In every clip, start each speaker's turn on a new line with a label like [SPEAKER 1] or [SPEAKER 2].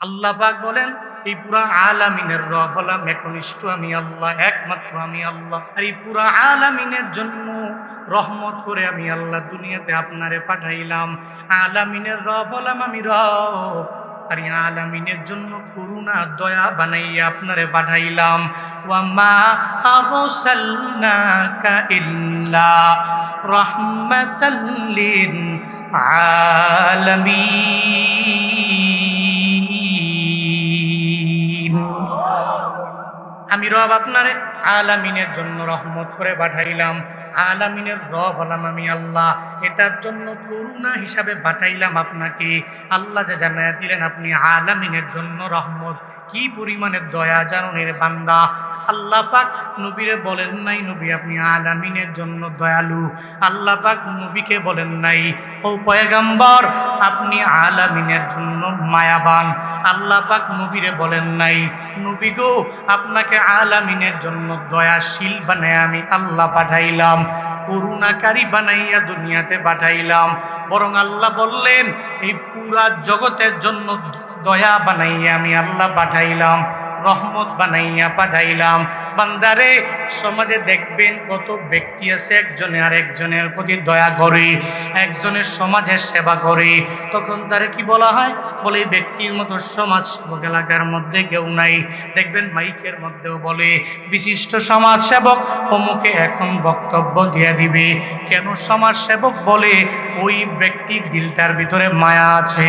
[SPEAKER 1] আল্লাহ পাক বলেন এই পুরা আলামিনের রব হলাম একনিষ্ঠ আমি আল্লাহ, একমাত্র আমি আল্লাহ। আর এই পুরা আলামিনের জন্য রহমত করে আমি আল্লাহ দুনিয়াতে আপনারে পাঠাইলাম। আলামিনের রব হলাম আমি রব, আর এই আলামিনের জন্য করুণা দয়া বানাইয়া আপনারে পাঠাইলাম। ওয়ামা আরসালনাকা ইল্লা রাহমাতাল লিল আলামিন। আমি রব আপনারে আলামিনের জন্য রহমত করে পাঠাইলাম। আলামিনের রব হলাম আমি আল্লাহ, এটার জন্য করুণা হিসাবে পাঠাইলাম আপনাকে। আল্লাহ যে জানায়া দিলেন আপনি আলামিনের জন্য রহমত, কি পরিমাণের দয়া জানুন এর বান্দা। আল্লাহ পাক নবীরে বলেন নাই নবী আপনি আলামিনের জন্য দয়ালু। আল্লাহ পাক নবীকে বলেন নাই ও পয়গম্বর আপনি আলামিনের জন্য মায়াবান। আল্লাহ পাক নবীরে বলেন নাই নবী গো আপনাকে আলামিনের জন্য দয়াশীল বানায় আমি আল্লাহ পাঠাইলাম, করুণাকারী বানাইয়া দুনিয়াতে পাঠাইলাম। বরং আল্লাহ বললেন এই পুরা জগতের জন্য দয়া বানাইয়া আমি আল্লাহ পাঠাইলাম, রহমত বানাইয়া পাঠাইলাম। বান্দারে সমাজে দেখবেন কত ব্যক্তি আছে একজনে আর একজনের প্রতি দয়া করে, একজনের সমাজের সেবা করে, তখন তারে কি বলা হয়? বলে এই ব্যক্তির মতো সমাজ সেবক এলাকার মধ্যে কেউ নাই। দেখবেন মাইকের মধ্যেও বলে বিশিষ্ট সমাজ সেবক অমুকে এখন বক্তব্য দিয়ে দিবে। কেন সমাজ সেবক বলে? ওই ব্যক্তির দিলটার ভিতরে মায়া আছে।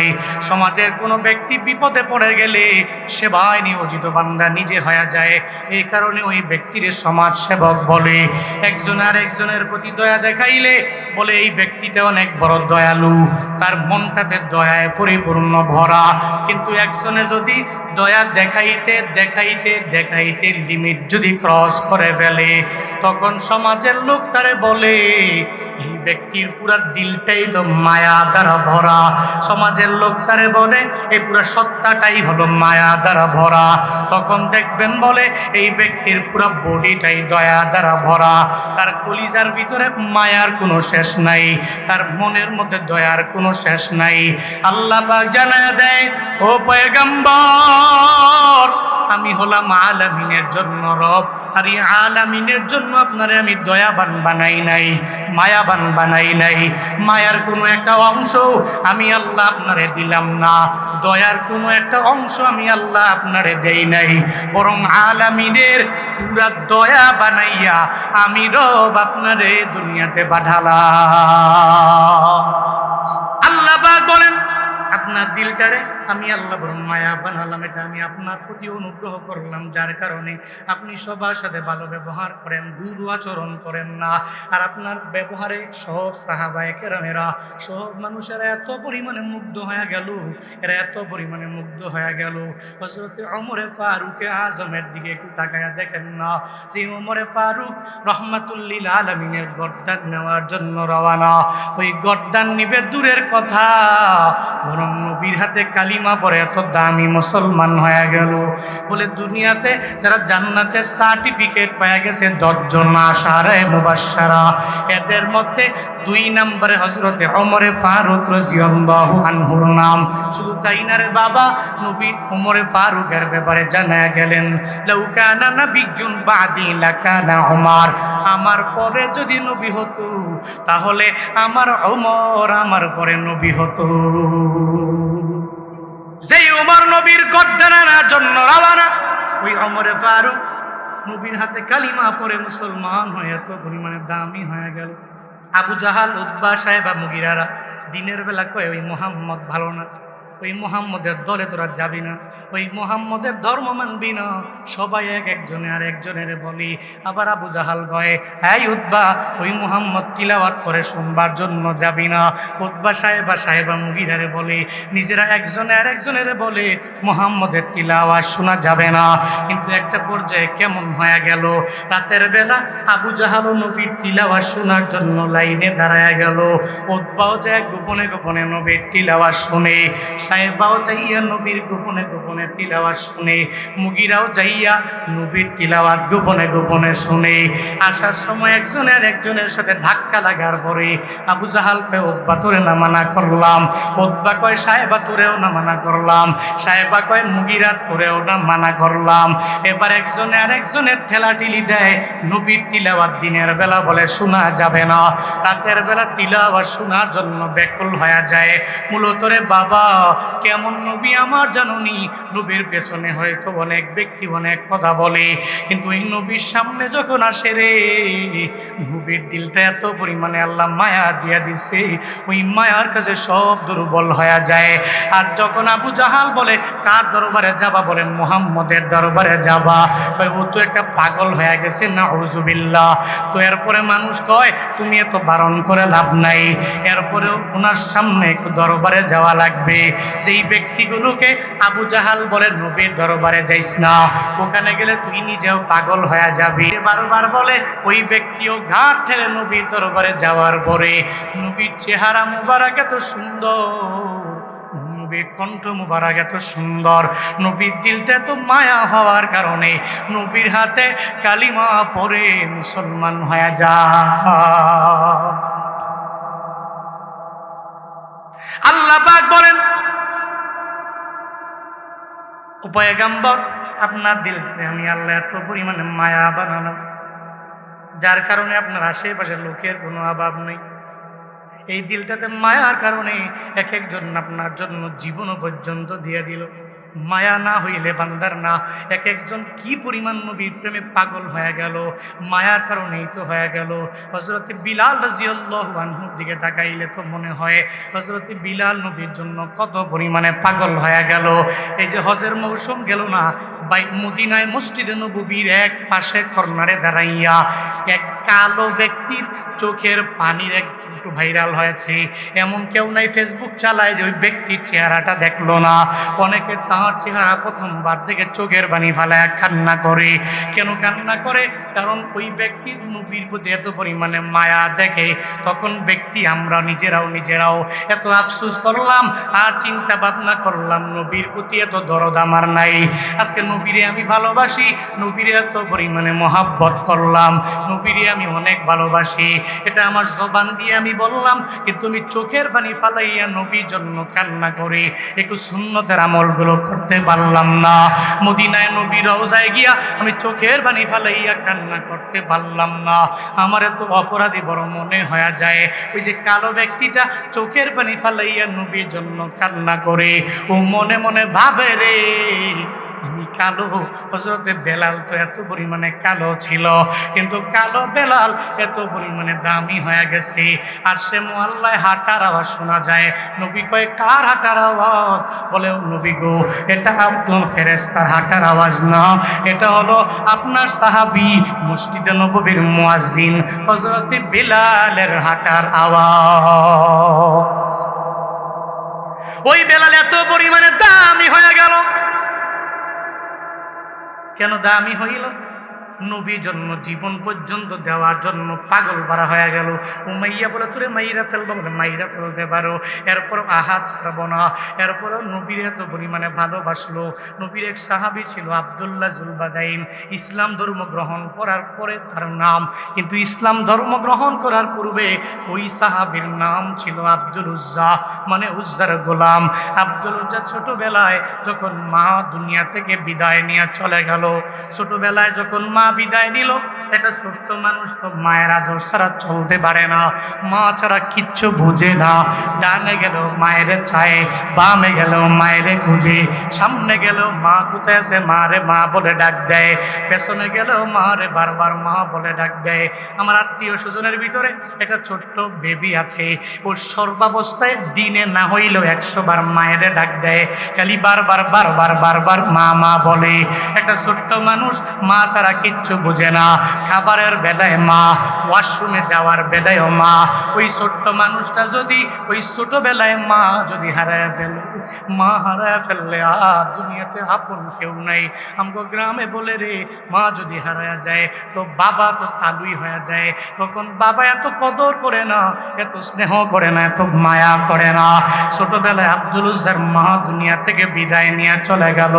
[SPEAKER 1] সমাজের কোনো ব্যক্তি বিপদে পড়ে গেলে সেবায় নিয়োজিত বান্দা নিজে হয়ে যায়, এই কারণে ওই ব্যক্তির সমাজ সেবক বলে। একজন আর একজনের প্রতি দয়া দেখাইলে বলে এই ব্যক্তিটা অনেক বড় দয়ালু, তার মনটাতে দয়ায় পরিপূর্ণ ভরা। কিন্তু একজনে যদি দয়া দেখাইতে দেখাইতে দেখাইতে লিমিট যদি ক্রস করে ফেলে, তখন সমাজের লোক তারে বলে এই ব্যক্তির পুরা দিলটাই তো মায়া দ্বারা ভরা। সমাজের লোক তারে বলে এই পুরা সত্তাটাই হলো মায়া দ্বারা ভরা। তখন দেখবেন বলে এই ব্যক্তির পুরা বডিটাই দয়া দ্বারা ভরা। তার কলিজার ভিতরে মায়ার কোনো শেষ নাই, তার মনের মধ্যে দয়ার কোনো শেষ নাই। আল্লাহ পাক জানায়া দেয় ও পয়গম্বর আমি হলাম আলামিনের জন্য রব, আর এই আলামিনের জন্য আপনারে আমি দয়াবান বানাই নাই, মায়াবান বানাই নাই। মায়ার কোনো একটা অংশ আমি আল্লাহ আপনারে দিলাম না, দয়ার কোনো একটা অংশ আমি আল্লাহ আপনারে দেই নাই, বরং আলামিনের পুরা দয়া বানাইয়া আমি রব আপনারে দুনিয়াতে পাঠালাম। আল্লাহ পাক বলেন আপনার দিলটারে আমি আল্লাহ বরং মায়া বানালাম, এটা আমি আপনার প্রতি অনুগ্রহ করলাম, যার কারণে আপনি সবার সাথে ভালো ব্যবহার করেন, দুরু আচরণ করেন না। আর আপনার ব্যবহারে সব সাহাবায়ে কেরামেরা সব মানুষেরা এত পরিমাণে মুগ্ধ হয়ে গেল, এরা এত পরিমাণে মুগ্ধ হয়ে গেল। হযরত ওমরে ফারুকে আজমের দিকে একটু তাকায়া দেখেন না, যে ওমরে ফারুক রহমাতুল লিল আলামিনের গর্দান নেওয়ার জন্য রওনা। ওই গর্দান নিবে দূরের কথা, বরং নবীর হাতে কালিমা পড়ে এত দামি মুসলমান হয়ে গেল। বলে দুনিয়াতে যারা জান্নাতের সার্টিফিকেট পেয়ে গেছে 10 জন আশারে মুবাশশারা, এদের মধ্যে 2 নম্বরে হযরতে ওমরে ফারুক রাদিয়াল্লাহু আনহুর নাম। শুধু তাই না রে বাবা, নবী ওমরে ফারুকের ব্যাপারে জানায়া গেলেন লাউ কানা নাবিয়্যুন বাদি লাকানা ওমর, আমার পরে যদি নবী হতো তাহলে আমার ওমর আমার পরে নবী হতো। যেই ওমর নবীর গর্দানের জন্য রওনা, ওই ওমরে ফারুক নবীর হাতে কালিমা পড়ে মুসলমান হয়ে এত পরিমাণে দামি হয়ে গেল। আবু জাহাল, উতবা, সাইবা, মুগিরারা দিনের বেলা কয় ওই মুহাম্মদ ভালো না, ওই মুহাম্মদের দলে তোরা যাবি না, ওই মুহাম্মদের ধর্ম মানবি না। সবাই এক একজনে আর একজনের বলি। আবার আবু জাহাল কয় হ্যাঁ উতবা ওই মুহাম্মদ তিলাওয়াত করে শুনবার জন্য যাবি না। উতবা সাহেবা মুগিরারে বলে, নিজেরা একজনে আর একজনের বলে মুহাম্মদের তিলাওয়াত শোনা যাবে না। কিন্তু একটা পর্যায়ে কেমন হয়ে গেল, রাতের বেলা আবু জাহাল নবীর তিলাওয়াত শোনার জন্য লাইনে দাঁড়ায় গেল। উতবাও যায় গোপনে গোপনে নবীর তিলাওয়াত শুনে। সাহেবাও যাইয়া নবীর গোপনে গোপনে তিলাওয়াত শুনে, মুগিরাও যাইয়া নবীর তিলাওয়াত গোপনে গোপনে শুনে। আসার সময় একজনের একজনের সাথে ধাক্কা লাগার পরে আবু জাহাল কয় উতবা তোরে না মানা করলাম, উতবা কয় সাহেবা তোরেও না মানা করলাম, সাহেবা কয় মুগিরা তোরেও না মানা করলাম। এবার একজনে আরেকজনের ঠেলাঠিলি দেয়। নবীর তিলাওয়াত দিনের বেলা বলে শোনা যাবে না, রাতের বেলা তিলাওয়াত শোনার জন্য ব্যাকুল হয়ে যায়। মূলত রে বাবা, কেমন নবী আমার জানুনি। নবীর পেছনে হয়তো অনেক ব্যক্তি অনেক কথা বলে, কিন্তু এই নবীর সামনে যখন আসে রে, নবীর দিলটা এত পরিমাণে আল্লাহ মায়া দিয়া দিছে, ওই মায়ার কাছে সব দুর্বল হয়ে যায়। আর যখন আবু জাহাল বলে কার দরবারে যাবা, বলে মুহাম্মদের দরবারে যাবা, ও তো একটা পাগল হয়ে গেছে, নাউজুবিল্লাহ। তো এরপরে মানুষ কয় তুমি এত বারণ করে লাভ নাই, এরপরে ওনার সামনে একটু দরবারে যাওয়া লাগবে। যেই ব্যক্তিগুলোকে আবু জাহাল বলে নবীর দরবারে যাইস না, ওখানে গেলে তুই নিজেও পাগল হয়ে যাবি, বারবার বলে, ওই ব্যক্তিও ঘাট ঠেলে নবীর দরবারে যাওয়ার পরে নবীর চেহারা মুবারক এত সুন্দর, নবীর কণ্ঠ মুবারক এত সুন্দর, নবীর দিলটা এত মায়া হওয়ার কারণে নবীর হাতে কালিমা পড়ে মুসলমান হয়ে যায়। আল্লাহ পাক বলেন, ও পয়গম্বর, আপনার দিলকে আমি আল্লাহ এত পরিমাণে মায়া বানানো, যার কারণে আপনার আশেপাশের লোকের কোনো অভাব নেই। এই দিলটাতে মায়ার কারণে এক একজন আপনার জন্য জীবনও পর্যন্ত দিয়ে দিল। মায়া না হইলে বান্দার না, এক একজন কি পরিমাণ নবীর প্রেমে পাগল হয়ে গেল, মায়ার কারণেই তো হয়ে গেল। হযরত বিলাল রাদিয়াল্লাহু আনহুর দিকে তাকাইলে তো মনে হয় হযরত বিলাল নবীর জন্য কত পরিমাণে পাগল হয়ে গেল। এই যে হজের মৌসুম গেল না, মদিনায় মসজিদে নববীর এক পাশে কর্নারে দাঁড়াইয়া এক কালো ব্যক্তির চোখের পানির এক একটু ভাইরাল হয়েছে। এমন কেউ নাই ফেসবুক চালায় যে ওই ব্যক্তির চেহারাটা দেখলো না। অনেকে তার চেহারা প্রথমবার দেখে চোখের পানি ফালায় কান্না করে। কেন কান্না করে? কারণ ওই ব্যক্তির নবীর প্রতি এত পরিমাণে মায়া দেখে। তখন ব্যক্তি আমরা নিজেরাও এত আফসোস করলাম আর চিন্তা ভাবনা করলাম, নবীর প্রতি এত দরদ আমার নাই। আজকে নবীরে আমি ভালোবাসি, নবীরে এত পরিমাণে মহাব্বত করলাম, নবীরে আমি অনেক ভালোবাসি, এটা আমার জবান দিয়ে আমি বললাম, কিন্তু আমি চোখের পানি ফালাইয়া নবীর জন্য কান্না করে একটু সুন্নতের আমলগুলো করতে পারলাম না। মদিনায় নবীর রওজায় গিয়া আমি চোখের পানি ফালাইয়া কান্না করতে পারলাম না। আমার এত অপরাধী বড় মনে হয়ে যায়। ওই যে কালো ব্যক্তিটা চোখের পানি ফালাইয়া নবীর জন্য কান্না করে, ও মনে মনে ভাবে রে আমি কালো। হযরতে বেলাল তো এত পরিমাণে কালো ছিল, কিন্তু কালো বেলাল এত পরিমাণে দামি হয়ে গেছে। আর সে মুআল্লায় হাঁটার আওয়াজ শোনা যায়। নবী কয় কার হাঁটার আওয়াজ? বলে ও নবী গো, এটা একজন ফেরেশতার হাঁটার আওয়াজ না, এটা হলো আপনার সাহাবী মসজিদে নববীর মুয়াজ্জিন হযরতে বেলালের হাঁটার আওয়াজ। ওই বেলাল এত পরিমাণে দামি হয়ে গেল। কেন দামি হইল? নবীর জন্য জীবন পর্যন্ত দেওয়ার জন্য পাগল পারা হয়ে গেল। উমাইয়া বলে তোরে মাইরা ফেলবো, বলে মাইরা ফেলতে পারো, এরপর আহাত ছাড়বো না। এরপরও নবীর এত পরিমাণে ভালোবাসলো। নবীর এক সাহাবী ছিল আব্দুল্লাহ জুলবাদাইন, ইসলাম ধর্ম গ্রহণ করার পরে তার নাম, কিন্তু ইসলাম ধর্ম গ্রহণ করার পূর্বে ওই সাহাবীর নাম ছিল আব্দুল উজ্জা, মানে উজ্জার গোলাম। আব্দুল উজ্জা ছোটবেলায় যখন মা দুনিয়া থেকে বিদায় নিয়ে চলে গেল, ছোটবেলায় যখন মা বিদায় নিল, একটা ছোট্ট মানুষ তো মায়ের আদর ছাড়া চলতে পারে না, মা ছাড়া কিচ্ছু বুঝে না। ডানে গেল মায়ের চায়, বামে গেল মায়ের খুঁজে, সামনে গেল মা কোথায় আছে মা রে মা বলে ডাক দেয়, পেছনে গেল মা রে বারবার মা বলে ডাক দেয়। আমার আত্মীয় স্বজনের ভিতরে একটা ছোট্ট বেবি আছে, ওর সর্বাবস্থায় দিনে না হইলেও 100 বার মায়ের ডাক দেয়, খালি বারবার বারবার বারবার মা মা বলে। একটা ছোট্ট মানুষ মা ছাড়া কিচ্ছু বোঝে না। খাবারের বেলায় মা, ওয়াশরুমে যাওয়ার বেলায়ও মা। ওই ছোট্ট মানুষটা যদি ওই ছোটবেলায় মা যদি হারায় ফেলে, মা হারায় ফেললে আর দুনিয়াতে আপন কেউ নাই। আমগো গ্রামে বলে রে, মা যদি হারায় যায় তো বাবা তো তালুই হয়ে যায়। তখন বাবা এত কদর করে না, এত স্নেহ করে না, এত মায়া করে না। ছোটবেলায় আব্দুল উজ্জার মা দুনিয়া থেকে বিদায় নিয়ে চলে গেল।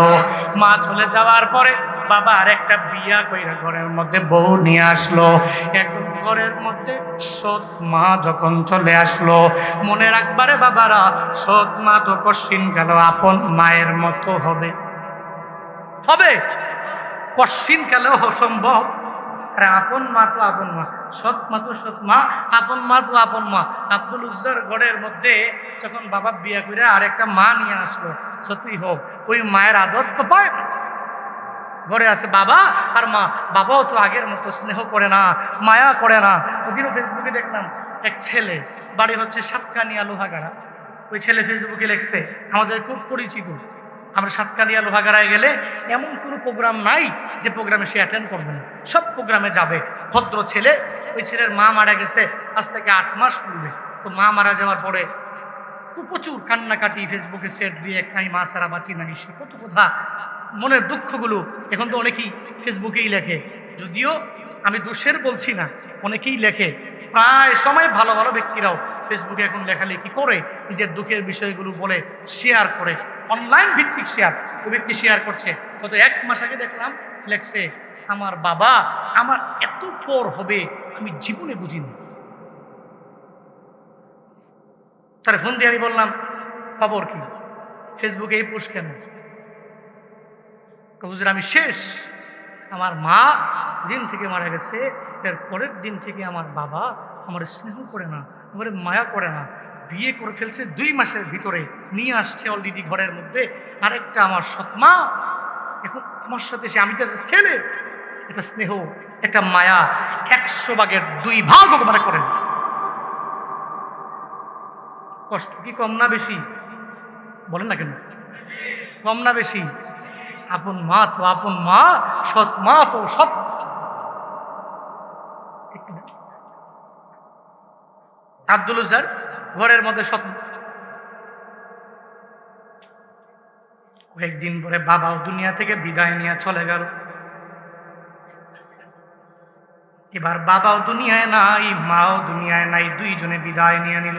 [SPEAKER 1] মা চলে যাওয়ার পরে বাবা আরেকটা বিয়া কইরা ঘরের মধ্যে বউ নিয়ে আসলো। এখন ঘরের মধ্যে সৎ মা যখন চলে আসলো, মনে রাখবারে বাবারা, সৎ মা তো কশিন গেল আপন মায়ের মতো হবে, হবে কশিন কালেও অসম্ভব। আরে আপন মা তো আপন মা, সৎ মা তো সৎ মা, আপন মা তো আপন মা। আব্দুল উজ্জার ঘরের মধ্যে যখন বাবা বিয়া করে আরেকটা মা নিয়ে আসলো, সত্যি হোক ওই মায়ের আদর তো পায় না। ঘরে আছে বাবা আর মা, বাবাও তো আগের মতো স্নেহ করে না, মায়া করে না। ওদিনও ফেসবুকে দেখলাম এক ছেলে, বাড়ি হচ্ছে সাতকানিয়া লোহাগাড়া। ওই ছেলে ফেসবুকে লিখছে, আমাদের খুব পরিচিত, আমরা সাতকানিয়া লোহাগাড়ায় গেলে এমন কোনো প্রোগ্রাম নাই যে প্রোগ্রামে সে অ্যাটেন্ড করবে না, সব প্রোগ্রামে যাবে। ভদ্র ছেলে। ওই ছেলের মা মারা গেছে আজ থেকে 8 মাস পূর্বে। তো মা মারা যাওয়ার পরে খুব প্রচুর কান্নাকাটি, ফেসবুকে সেট দিয়ে আমি মা ছাড়া বাঁচি না, সে কত কথা, মনের দুঃখগুলো এখন তো অনেকেই ফেসবুকেই লেখে। যদিও আমি দোষের বলছি না, অনেকেই লেখে, প্রায় সময় ভালো ভালো ব্যক্তিরাও ফেসবুকে এখন লেখালেখি করে, নিজের দুঃখের বিষয়গুলো বলে শেয়ার করে, অনলাইন ভিত্তিক শেয়ার। ওই ব্যক্তি শেয়ার করছে, গত 1 মাস আগে দেখলাম লেখছে, আমার বাবা আমার এত পর হবে আমি জীবনে বুঝিনি। তার ফোন দিয়ে আমি বললাম, খবর কি, ফেসবুকে এই পোস্ট কেন? হুজুর আমি শেষ, আমার মা দিন থেকে মারা গেছে, এর পরের দিন থেকে আমার বাবা আমার স্নেহ করে না, আমার মায়া করে না। বিয়ে করে ফেলছে 2 মাসের ভিতরে, নিয়ে আসছে অলরেডি ঘরের মধ্যে আরেকটা আমার সৎমা। এখন আমার সাথে সে, আমি তো ছেলে, এটা স্নেহ, একটা মায়া 100 ভাগের 2 ভাগ মানে করেন। কষ্ট কি কম না বেশি? বলেন না কেন, কম না বেশি? আপন মা তো আপন মা, সৎ মা তো সৎ। আব্দুল উজ্জার ঘরের মধ্যে সৎ। কয়েকদিন পরে বাবাও দুনিয়া থেকে বিদায় নিয়ে চলে গেল। এবার বাবাও দুনিয়ায় নাই, মাও দুনিয়ায় নাই, 2 জনে বিদায় নিয়ে নিল।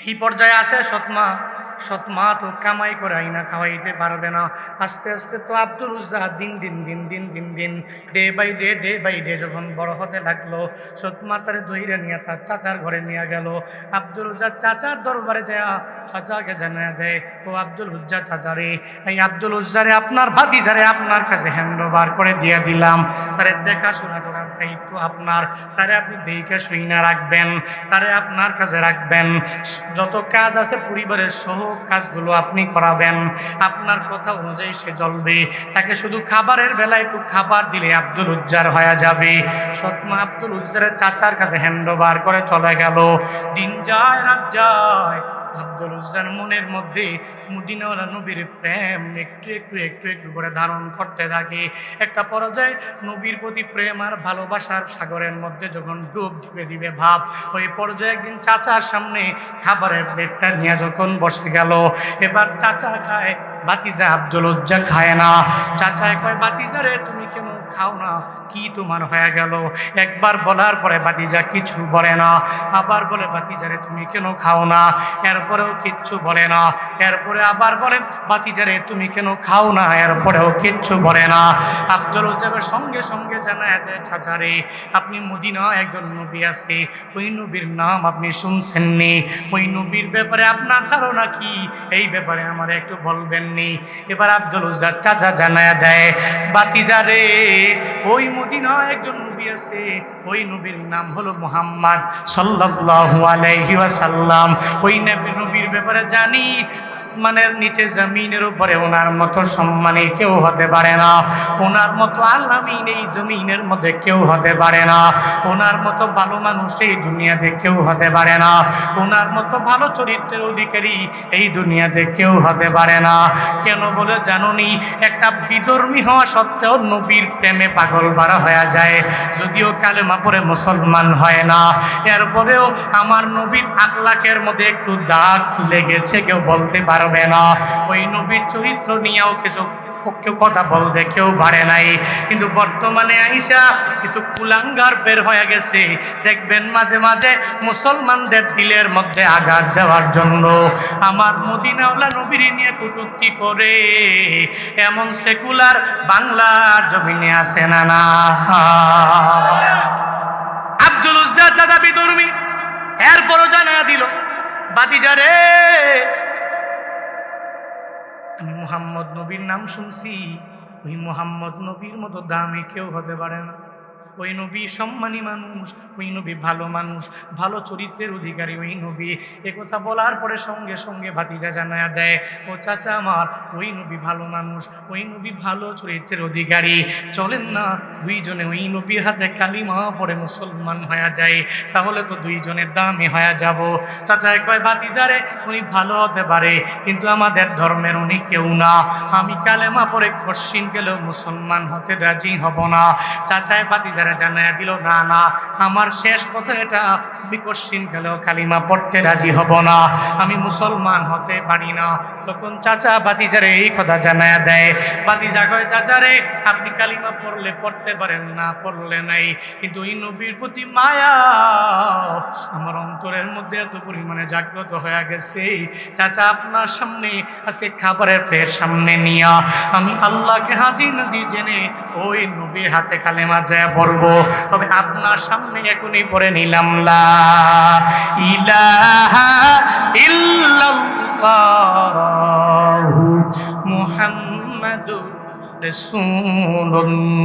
[SPEAKER 1] এই পর্যায়ে আছে সৎমা। সৎমা তো কামাই করে আইনা খাওয়াইতে পারবে না। আস্তে আস্তে তো আব্দুল উজ্জা দিন ডে বাই ডে যখন বড় হতে লাগলো, সৎমা তার ধৈর্য নিয়ে তার চাচার ঘরে নিয়ে গেল। আব্দুল উজ্জার চাচার দরবারে যায় চাচাকে জানা দেয়, ও আব্দুল উজ্জা চাচারে, এই আব্দুল উজ্জারে আপনার ভাতিজারে আপনার কাছে হ্যান্ড ওভার করে দিয়ে দিলাম, তারে দেখাশোনা করার দায়িত্ব আপনার, তারে আপনি দেখে শুইনা রাখবেন, তারে আপনার কাছে রাখবেন, যত কাজ আছে পরিবারের সহ কাজগুলো আপনি করাবেন, আপনার কথা অনুযায়ী সে চলবে। তাকে শুধু খাবারের বেলায় একটু খাবার দিলে আব্দুল উজ্জার হয়ে যাবে। সৎমা আব্দুল উজ্জারের চাচার কাছে হ্যান্ড ওভার করে চলে গেল। দিন যায় রাত যায়, আব্দুল উজ্জার মনের মধ্যে মদিনাওয়ালা নবীর প্রেম একটু করে ধারণ করতে থাকে। একটা পর্যায়ে নবীর প্রতি প্রেম আর ভালোবাসার সাগরের মধ্যে যখন ডুব দিবে ভাব, ওই পর্যায়ে একদিন চাচার সামনে খাবারের প্লেটটা নিয়ে যখন বসে গেল, এবার চাচা খায়, ভাতিজা আব্দুল উজ্জা খায় না। চাচায় কয়, ভাতিজা রে তুমি কেন খাও না, কি তোমার হয়ে গেল? একবার বলার পরে ভাতিজা কিছু বলে না, আবার বলে ভাতিজা রে তুমি কেন খাও না, এরপরেও কিচ্ছু বলে না, এরপরে আবার বলে ভাতিজা রে তুমি কেন খাও না, এরপরেও কিচ্ছু বলে না। আব্দুল উজ্জাবের সঙ্গে সঙ্গে জানায় যে, চাচা রে আপনি মদিনা একজন নবী আছে, ওই নবীর নাম আপনি শুনছেননি, ওই নবীর ব্যাপারে আপনার ধারণা কি, এই ব্যাপারে আমার একটু বলবেন নি? এবার আব্দুল উজ্জার চাচা জানায় দেয়, ভাতিজা রে ওই মদিনায় একজন নবী আছে, ওই নবীর নাম হলো মুহাম্মদ সাল্লাল্লাহু আলাইহি ওয়াসাল্লাম। ওই নবীর ব্যাপারে জানি, আসমানের নিচে জমিনের উপরে ওনার মতো সম্মানী কেউ হতে পারে না, ওনার মতো আলামিন এই জমিনের মধ্যে কেউ হতে পারে না, ওনার মতো ভালো মানুষ এই দুনিয়াতে কেউ হতে পারে না, ওনার মতো ভালো চরিত্রের অধিকারী এই দুনিয়াতে কেউ হতে পারে না। কেন বলে জানুনি, একটা বিধর্মী হওয়া সত্ত্বেও নবীর প্রেমে পাগল বাড়া হয়ে যায়, যদিও কালেমা পড়ে মুসলমান হয় না, এরপরেও আমার নবীর আখলাকের মধ্যে একটু দাগ লেগেছে, কেউ বলতে পারবে না। ওই নবীর চরিত্র নিয়েও কিছু কেউ কথা বলতে কেউ পারে নাই। কিন্তু বর্তমানে আইসা কিছু কুলাঙ্গার বের হয়ে গেছে, দেখবেন মাঝে মাঝে মুসলমানদের দিলের মধ্যে আঘাত দেওয়ার জন্য আমার মদিনাওয়ালা নবীর নিয়ে কটূক্তি করে। এমন সেকুলার বাংলার জমিনে আছে না? না, আব্দুল উজ্জা চাচা বিধর্মী, এরপরও জানা দিল, বাতিজারে আমি মুহাম্মদ নবীর নাম শুনছি, ওই মুহাম্মদ নবীর মতো দামি কেউ হতে পারে না। ওই নবী সম্মানী মানুষ, ওই নবী ভালো মানুষ, ভালো চরিত্রের অধিকারী ওই নবী। একথা বলার পরে সঙ্গে সঙ্গে ভাতিজা জানায়া দেয়, ও চাচা আমার, ওই নবী ভালো মানুষ, ওই নবী ভালো চরিত্রের অধিকারী, চলেন না দুইজনে ওই নবীর হাতে কালিমা পড়ে মুসলমান হয়ে যায়, তাহলে তো দুইজনের দামি হয়ে যাব। চাচায় কয়, ভাতিজারে উনি ভালো হতে পারে, কিন্তু আমাদের ধর্মের উনি কেউ না, আমি কালেমা পড়ে কশিন গেলেও মুসলমান হতে রাজি হব না। চাচায় ভাতিজা জানায়া দিল, না না, আমার শেষ কথা এটা, আমি কশিন গেলেও কালিমা পড়তে রাজি হব না, আমি মুসলমান হতে পারি না। তখন চাচা ভাতিজারে এই কথা জানায়া দেয়। ভাতিজা কয়, চাচারে আপনি কালিমা পড়লে পড়তে পারেন, না পড়লে নাই, কিন্তু এই নবীর প্রতি মায়া আমার অন্তরের মধ্যে এত পরিমাণে জাগ্রত হয়ে গেছে, চাচা আপনার সামনে আজকে খাবারের প্লেট সামনে নিয়া আমি আল্লাহকে হাজির নাজির জেনে ওই নবীর হাতে কালেমা যায় পড়ব। তবে আপনার সামনে এখনই পড়ে নিলাম, লা ইলাহা ইল্লাল্লাহু মুহাম্মাদুর রাসূলুল্লাহ।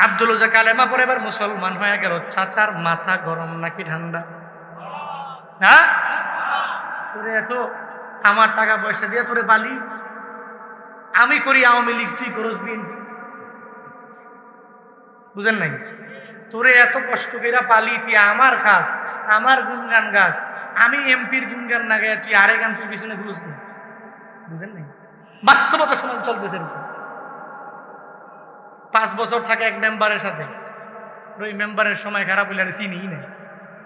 [SPEAKER 1] আব্দুল উজ্জা কালেমা পড়ে এবার মুসলমান হয়ে গেল। চাচার মাথা গরম নাকি ঠান্ডা? হ্যাঁ, তোরে এত আমার টাকা পয়সা দিয়ে তোরে বালি, আমি করি আওয়ামী লীগ, তুই করস বিএনপি, বুঝেন নাই? তোরে এত কষ্ট করে পালি, তুই আমার খাস, আমার গুনগান গাছ, আমি এমপির গুনগান না গায়ে তুই আরে গান তুই পিছনে ঘুরস না, বুঝেন নাই? বাস্তবতা সমান চলতেছে। 5 বছর থাকে এক মেম্বারের সাথে, ওই মেম্বারের সময় খারাপ হইলে আর চিনি নেই,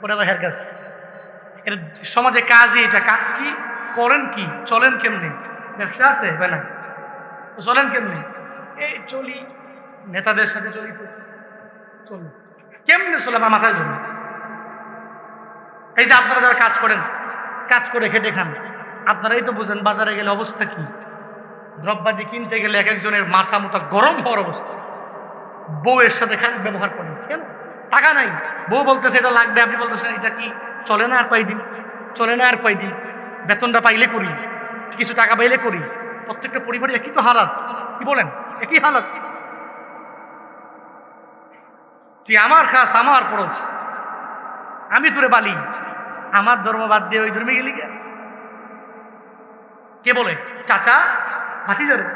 [SPEAKER 1] ওটা তো হের কাজ। এর সমাজে কাজই এটা। কাজ কি করেন, কি চলেন কেমনে, ব্যবসা আছে না, চলেন কেমনে, এই চলি নেতাদের সাথে চলি, তো চলি কেমনে চলে আমার মাথায় ধরুন। এই যে আপনারা যারা কাজ করেন, কাজ করে খেটে খান, আপনারাই তো বুঝেন বাজারে গেলে অবস্থা কি, দ্রব্যাদি কিনতে গেলে এক একজনের মাথা মোটা গরম হওয়ার অবস্থা। বউয়ের সাথে খারাপ ব্যবহার করেন, কেন? টাকা নাই, বউ বলতেছে এটা লাগবে, আপনি বলতেছেন এটা কি চলে না আর কয়দিন, চলে না আর কয়দিন, বেতনটা পাইলে করি, কিছু টাকা পাইলে করি, প্রত্যেকটা পরিবারে একই তো হালাত, কি বলেন, একই হালাত। তুই আমার খাস, আমার ফরজ, আমি তোরে বালি, আমার ধর্ম বাদ দিয়ে ওই ধর্মে গেলি কে বলে? চাচা ভাতিজারে।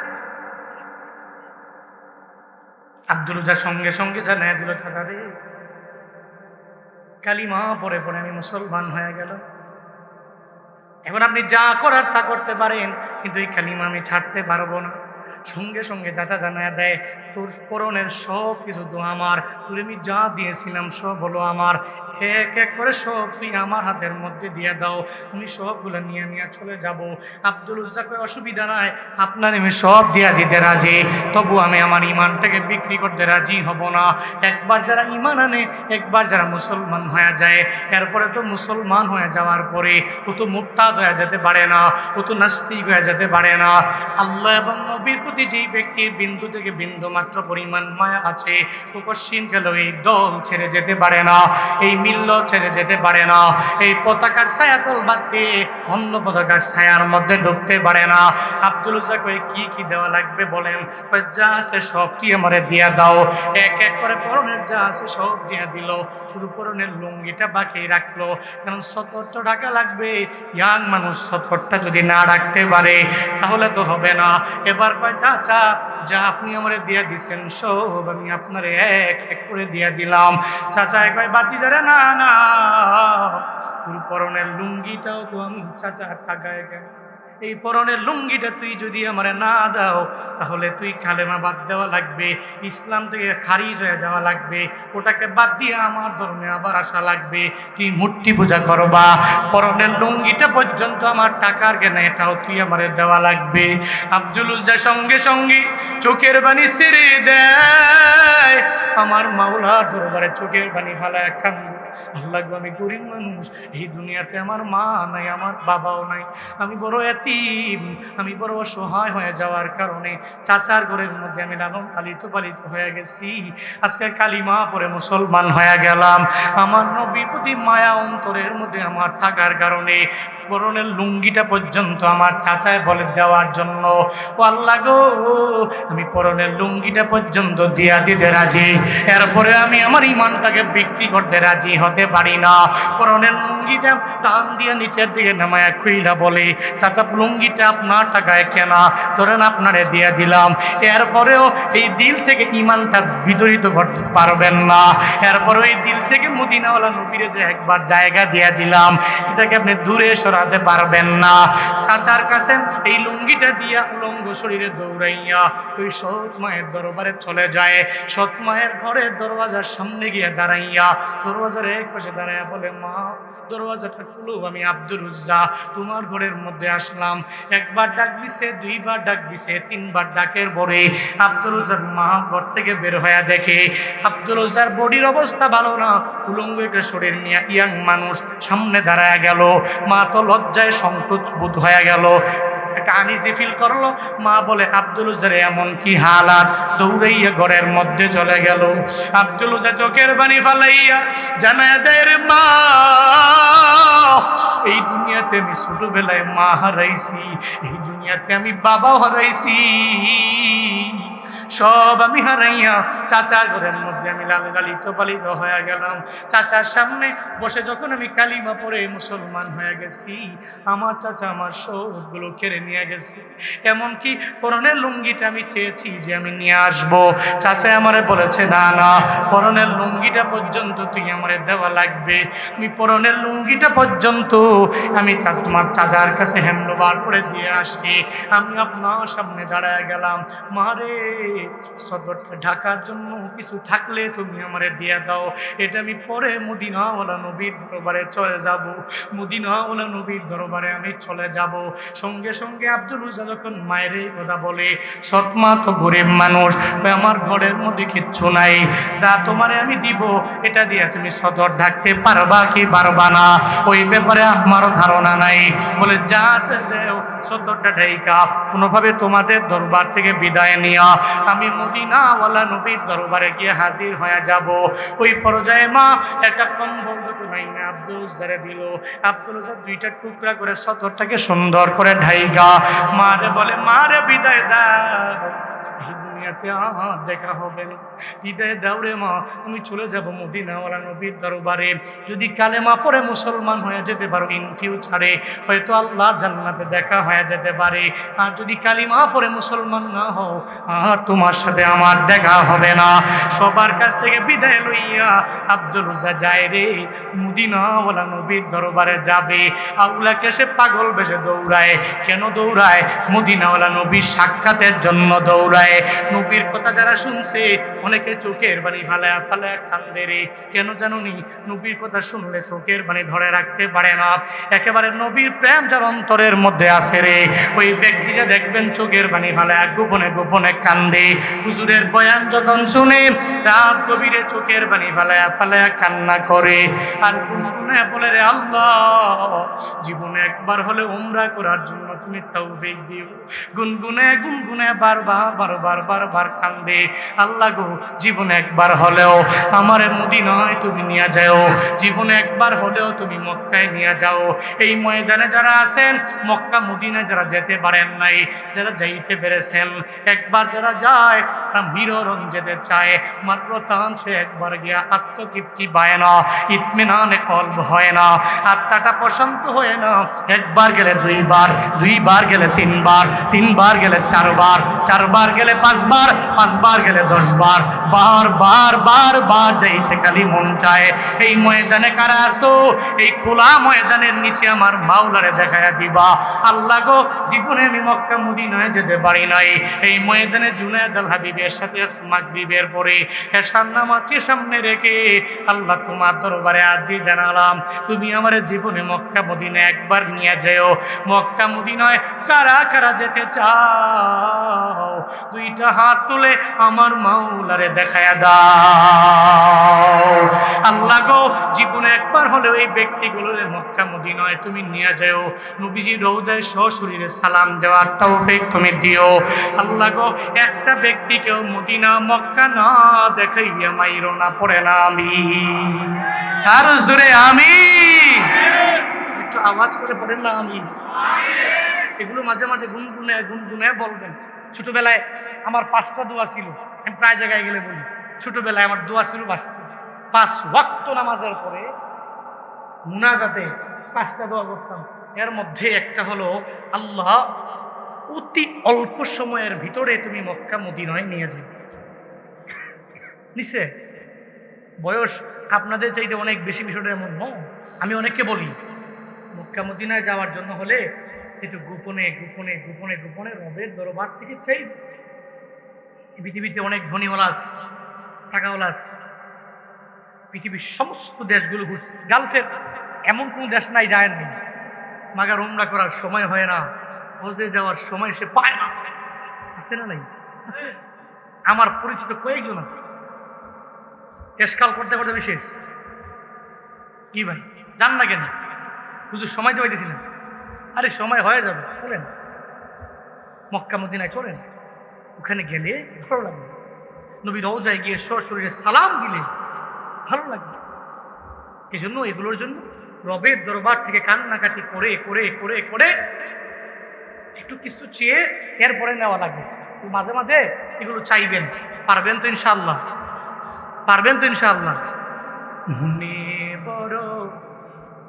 [SPEAKER 1] আব্দুল উজ্জা সঙ্গে সঙ্গে জানায় দিল, চাচা রে কালিমা পড়ে পড়ে আমি মুসলমান হয়ে গেল, এখন আপনি যা করার তা করতে পারেন, কিন্তু এই কালিমা আমি ছাড়তে পারবো না। সঙ্গে সঙ্গে চাচা জানায় দেয়, তোর পরনের সব কিছু তো আমার, তোর আমি যা দিয়েছিলাম সব হলো আমার, এক এক করে সব তুই আমার হাতের মধ্যে দিয়ে দাও, আমি সবগুলো নিয়ে নিয়ে চলে যাব। আব্দুল উজ্জাকে অসুবিধা নাই, আপনার আমি সব দিয়া দিতে রাজি, তবু আমি আমার ইমানটাকে বিক্রি করতে রাজি হব না। একবার যারা ইমান আনে, একবার যারা মুসলমান হয়ে যায়, এরপরে তো মুসলমান হয়ে যাওয়ার পরে ও তো মুরতাদ হয়ে যেতে পারে না, ও তো নাস্তিক হয়ে যেতে পারে না। আল্লাহ এবং নবীর প্রতি যেই ব্যক্তির বিন্দু থেকে বিন্দু মাত্র পরিমাণ মায়া আছে, ও কশিন গেল এই দল ছেড়ে যেতে পারে না। এই মিললেও ছেড়ে যেতে পারে না। এই পতাকার ছায়াতল বাদ দিয়ে অন্য পতাকার ছায়ার মধ্যে ঢুকতে পারে না। আব্দুল উজ্জা কই কি কি দেওয়া লাগবে বলেন? যা আছে সব কি আমারে দিয়া দাও। এক এক করে পরনের যা আছে সব দিয়া দিল, শুধু পরনের লুঙ্গিটা বাকি রাখলো, কারণ সতরটা ঢাকা লাগবে। ইয়াং মানুষ সতরটা যদি না রাখতে পারে তাহলে তো হবে না। এবার কয় চাচা যা আপনি আমারে দিয়া দিছেন সব আমি আপনারে এক এক করে দিয়া দিলাম। চাচা কয় বাতিজারে না না, তুই পরনের লুঙ্গিটাও তো আমি চাচা ঠাকায় গেল। এই পরনের লুঙ্গিটা তুই যদি আমারে না দাও তাহলে তুই কালেমা বাদ দেওয়া লাগবে, ইসলাম থেকে খারিজ হয়ে যাওয়া লাগবে, ওটাকে বাদ দিয়ে আমার ধর্মে আবার আসা লাগবে, তুই মূর্তি পূজা করবা। পরনের লুঙ্গিটা পর্যন্ত আমার টাকার কেনা, এটাও তুই আমারে দেওয়া লাগবে। আব্দুল উজ্জা সঙ্গে সঙ্গে চোখের পানি ছেড়ে দেয়। আমার মাওলার দরবারে চোখের পানি ফালায় কান্দে। আল্লাহ গো, আমি গরিব মানুষ, এই দুনিয়াতে আমার মা নাই, আমার বাবাও নাই, আমি বড় এতিম, আমি বড় অসহায় হয়ে যাওয়ার কারণে চাচার ঘরের মধ্যে আমি লালন পালিত হয়ে গেছি। আজকে কালিমা পড়ে মুসলমান হয়ে গেলাম। আমার নবীর প্রতি মায়া অন্তরের মধ্যে আমার থাকার কারণে পরনের লুঙ্গিটা পর্যন্ত আমার চাচায় বলে দেওয়ার জন্য, ও আল্লাহ গো, আমি পরনের লুঙ্গিটা পর্যন্ত দিয়া দিতে রাজি। এরপরে আমি আমার ইমানটাকে বিক্রি করতে রাজি হতে পারি না। পরনের লুঙ্গিটা টান দিয়ে নিচের দিকে নামায় খুইলা বলে, চাচা লুঙ্গিটা আপনার টাকায় কেনা, ধরেন আপনারে দিয়ে দিলাম। এরপরেও এই দিল থেকে ইমানটা বিতরিত করতে পারবেন না। এরপরে এই দিল থেকে মদিনাওয়ালা নবীরে যে একবার জায়গা দিয়ে দিলাম, এটাকে আপনি দূরে সরাতে পারবেন না। চাচার কাছে এই লুঙ্গিটা দিয়া উলঙ্গ শরীরে দৌড়াইয়া ওই সৎ মায়ের দরবারে চলে যায়। সৎ মায়ের ঘরের দরওয়াজার সামনে গিয়ে দাঁড়াইয়া দরওয়াজার এক পাশে দাঁড়াইয়া বলে, মা দরওয়াজাটা খুলো, আমি আব্দুল উজ্জা তোমার ঘরের মধ্যে আসলাম। একবার ডাক দিছে, দুইবার ডাক দিছে, তিনবার ডাকের পরে আব্দুল উজ্জার মা ঘর থেকে বের হয়ে দেখে আব্দুল উজ্জার বডির অবস্থা ভালো না, উলঙ্গ একটা শরীর নিয়ে ইয়াং মানুষ সামনে দাঁড়ায় গেল। মা তো লজ্জায় সংকোচ বোধ হয়ে গেল, একটা আনিজি ফিল করলো। মা বলে, আব্দুল উজ্জার এমন কি হালাত? দৌড়াইয়া ঘরের মধ্যে চলে গেল। আব্দুল উজ্জা চোখের পানি ফালাইয়া জানায় দেয়, রে মা, এই দুনিয়াতে আমি ছোটবেলায় মা হারাইছি, এই দুনিয়াতে আমি বাবাও হারাইছি, সব আমি হারাইয়া চাচা ঘরের মধ্যে আমি লালিত পালিত হয়ে গেলাম। চাচার সামনে বসে যখন আমি কালিমা পড়ে মুসলমান হয়ে গেছি, আমার চাচা আমার সবগুলো কেড়ে নিয়ে গেছে। এমনকি পরনের লুঙ্গিটা আমি চেয়েছি যে আমি নিয়ে আসবো, চাচা আমারে বলেছে, না না, পরনের লুঙ্গিটা পর্যন্ত তুই আমারে দেওয়া লাগবে। আমি পরনের লুঙ্গিটা পর্যন্ত আমি তোমার চাচার কাছে হ্যান্ডওভার করে দিয়ে আসি। আমি আপনার সামনে দাঁড়ায় গেলাম, মারে সদরটা ঢাকার জন্য কিছু থাকলে তুমি আমারে দিয়ে দাও, এটা আমি পরে মদিনাওয়ালা নবীর দরবারে চলে যাব। মদিনাওয়ালা নবীর দরবারে আমি চলে যাব। সঙ্গে সঙ্গে আব্দুল উজ্জা যখন মায়ের এই কথা বলে, সৎমা তো গরিব মানুষ, আমার ঘরের মধ্যে কিচ্ছু নাই, যা তোমারে আমি দিব এটা দিয়ে তুমি সদর ঢাকতে পারবা কি পারবা না ওই ব্যাপারে আমারও ধারণা নাই। বলে, যা আছে দেও, সদরটা ঢাইকা কোনোভাবে তোমাদের দরবার থেকে বিদায় নিয়া আমি মদিনাওয়ালা নবীর দরবারে গিয়ে হাজির হয়ে যাব। ওই পর্যায়ে মা একটা কম্বল না আব্দুল উজ্জারে দিল। আব্দুল উজ্জা দুইটা টুকরা করে সদরটাকে সুন্দর করে ঢাইকা মারে বলে, মারে বিদায় দাও, দুনিয়াতে আর দেখা হবে না, বিদায় দাও রে মা, আমি চলে যাব মদিনাওয়ালা নবীর দরবারে। যদি কালেমা পড়ে মুসলমান হয়ে যেতে পারো, ইন ফিউচারে হয়তো আল্লাহর জান্নাতে দেখা হয়ে যেতে পারে। আর যদি কালিমা পড়ে মুসলমান না হও, আর তোমার সাথে আমার দেখা হবে না। সবার কাছ থেকে বিদায় লইয়া আব্দুল উজ্জা যায় রে মদিনাওয়ালা নবীর দরবারে যাবে। আউলাকে সে পাগল বেশে দৌড়ায়। কেন দৌড়ায়? মদিনাওয়ালা নবীর সাক্ষাতের জন্য দৌড়ায়। নবীর কথা যারা শুনছে অনেকে চোখের পানি ফালায়া ফালায়া কান্দে রে। কেন জানুনি? নবীর কথা শুনলে চোখের পানি ধরে রাখতে পারে না। একেবারে নবীর প্রেম যার অন্তরের মধ্যে আছে রে, ওই ব্যক্তিকে দেখবেন চোখের পানি ফালায়া গোপনে গোপনে কান্দে। হুজুরের বয়ান যখন শুনে রাত গভীরে চোখের পানি ফালায়া ফালায়া কান্না করে আর গুনগুনে বলে, রে আল্লাহ, জীবনে একবার হলে উমরা করার জন্য তুমি তৌফিক দিও। গুনগুনে গুনগুনে বারবার কান্দে, আল্লাহ গো জীবনে একবার হলেও আমার মদিনায় তুমি নিয়ে যাও, জীবনে একবার হলেও তুমি মক্কায় নিয়ে যাও। এই ময়দানে যারা আছেন, মক্কা মদিনায় যারা যেতে পারেন নাই, যারা যাইতে পেরেছেন, একবার যারা যায় তারা মিররন যেতে চায়, মাত্র তান সে একবার গিয়া আত্মতৃপ্তি পায় না, ইতমিনানে কলব হয় না, আত্মাটা প্রশান্ত হয় না। একবার গেলে দুইবার, দুইবার গেলে তিনবার, তিনবার গেলে চারবার, চারবার গেলে পাঁচবার, পাঁচবার গেলে 10 বার, বার যাইতে খালি মন চায়। এই ময়দানে কারা আসো, এই খোলা ময়দানের নিচে আমার মাওলারে দেখায়া দিবা। আল্লাহ গো জীবনে আমি মক্কা মদিনায় যেতে পারি নাই, এই ময়দানে জুনায়েদ আল হাবিবের সাথে মাগরিবের পরে এশার নামাজকে সামনে রেখে আল্লাহ তোমার দরবারে আরজি জানালাম, তুমি আমার জীবনে মক্কা মদিনায় একবার নিয়ে যাও। মক্কা মদিনায় কারা কারা যেতে চাও, দুইটা হাত তুলে আমার মাওলারে দেখায়া দাও। আল্লাহ গো জীবনে একবার হলেও এই ব্যক্তিগুলোরে মক্কা মদিনায় তুমি নিয়ে যাও, নবীজির রওজায় সশরীরে সালাম দেওয়ার তৌফিক তুমি দিও। আল্লাহ গো একটা ব্যক্তিকেও মদিনা মক্কা না দেখাইয়া মাইরো না, পড়ে না আমি আর জোরে আমি, একটু আওয়াজ করে পড়েন না আমি। এগুলো মাঝে মাঝে গুনগুনে বলবেন। ছোটবেলায় আমার 5টা দোয়া ছিল, আমি প্রায় জায়গায় গেলে বলি। ছোটবেলায় আমার দোয়া ছিল 5 ওয়াক্ত নামাজের পরে মুনাজাতে 5টা দোয়া করতাম। এর মধ্যে একটা হলো, আল্লাহ অতি অল্প সময়ের ভিতরে তুমি মক্কা মদিনায় নিয়ে যাও। নিচে বয়স আপনাদের চাইতে অনেক বেশি, বিষয়টা এমন নয়। আমি অনেককে বলি মক্কা মদিনায় যাওয়ার জন্য হলে একটু গোপনে গোপনে গোপনে গোপনে রবের দরবার থেকে চাই। পৃথিবীতে অনেক ধনীওয়ালা আছে, টাকাওয়ালা আছে, পৃথিবীর সমস্ত দেশগুলো ঘুরছে, গালফের এমন কোনো দেশ নাই যায় না, মাগার উমরা করার সময় হয় না, হজে যাওয়ার সময় সে পায় না, আছে না নাই? আমার পরিচিত কয়েকজন আছে, এসকাল করতে করতে বিশেষ কি ভাই জান না কেন হুজুর সময় তো পাইতেছি না। আরে সময় হয়ে যাবে, চলেন মক্কা মদিনায় চলেন, ওখানে গেলে ভালো লাগবে। নবী রওজায় গিয়ে সশরীরে সালাম দিলে ভালো লাগবে। এই জন্য এগুলোর জন্য রবের দরবার থেকে কান্নাকাটি করে করে করে করে একটু কিছু চেয়ে এরপরে নেওয়া লাগবে। মাঝে মাঝে এগুলো চাইবেন, পারবেন তো ইনশাআল্লাহ, পারবেন তো ইনশাআল্লাহ। মনে বড়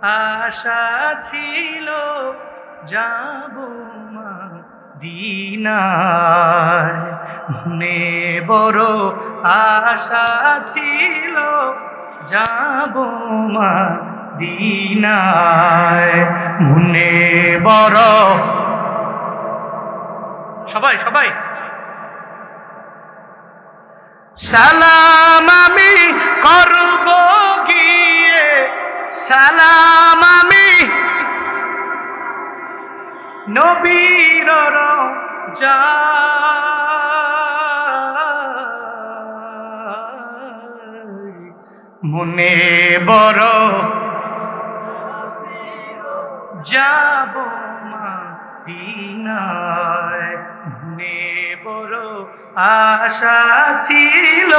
[SPEAKER 1] আশা ছিল যাব মদিনায়, মনে বড় আশা ছিল যাব মদিনায়, মনে বড়। সবাই সবাই সালাম আমি করব গিয়ে, সালাম আমি নবীর রওজায়, মনে বড় যাব মদিনায়, মনে বড় আশা ছিল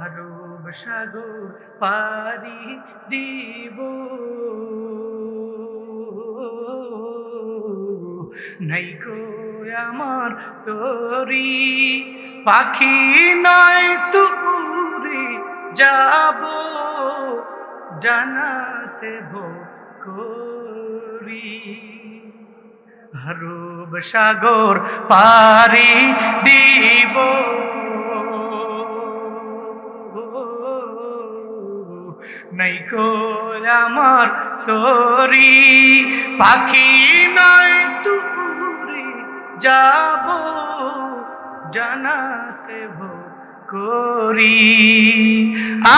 [SPEAKER 1] আরব সাগর পারি দিব, নাই গো আমার তরি পাখি নয় তুরি, যাব জানাতে ভোরি, আরব সাগর পারি দিব, নাই গো আমার তরি পাখি নয় তুরি, যাব জানাতে ভোরি।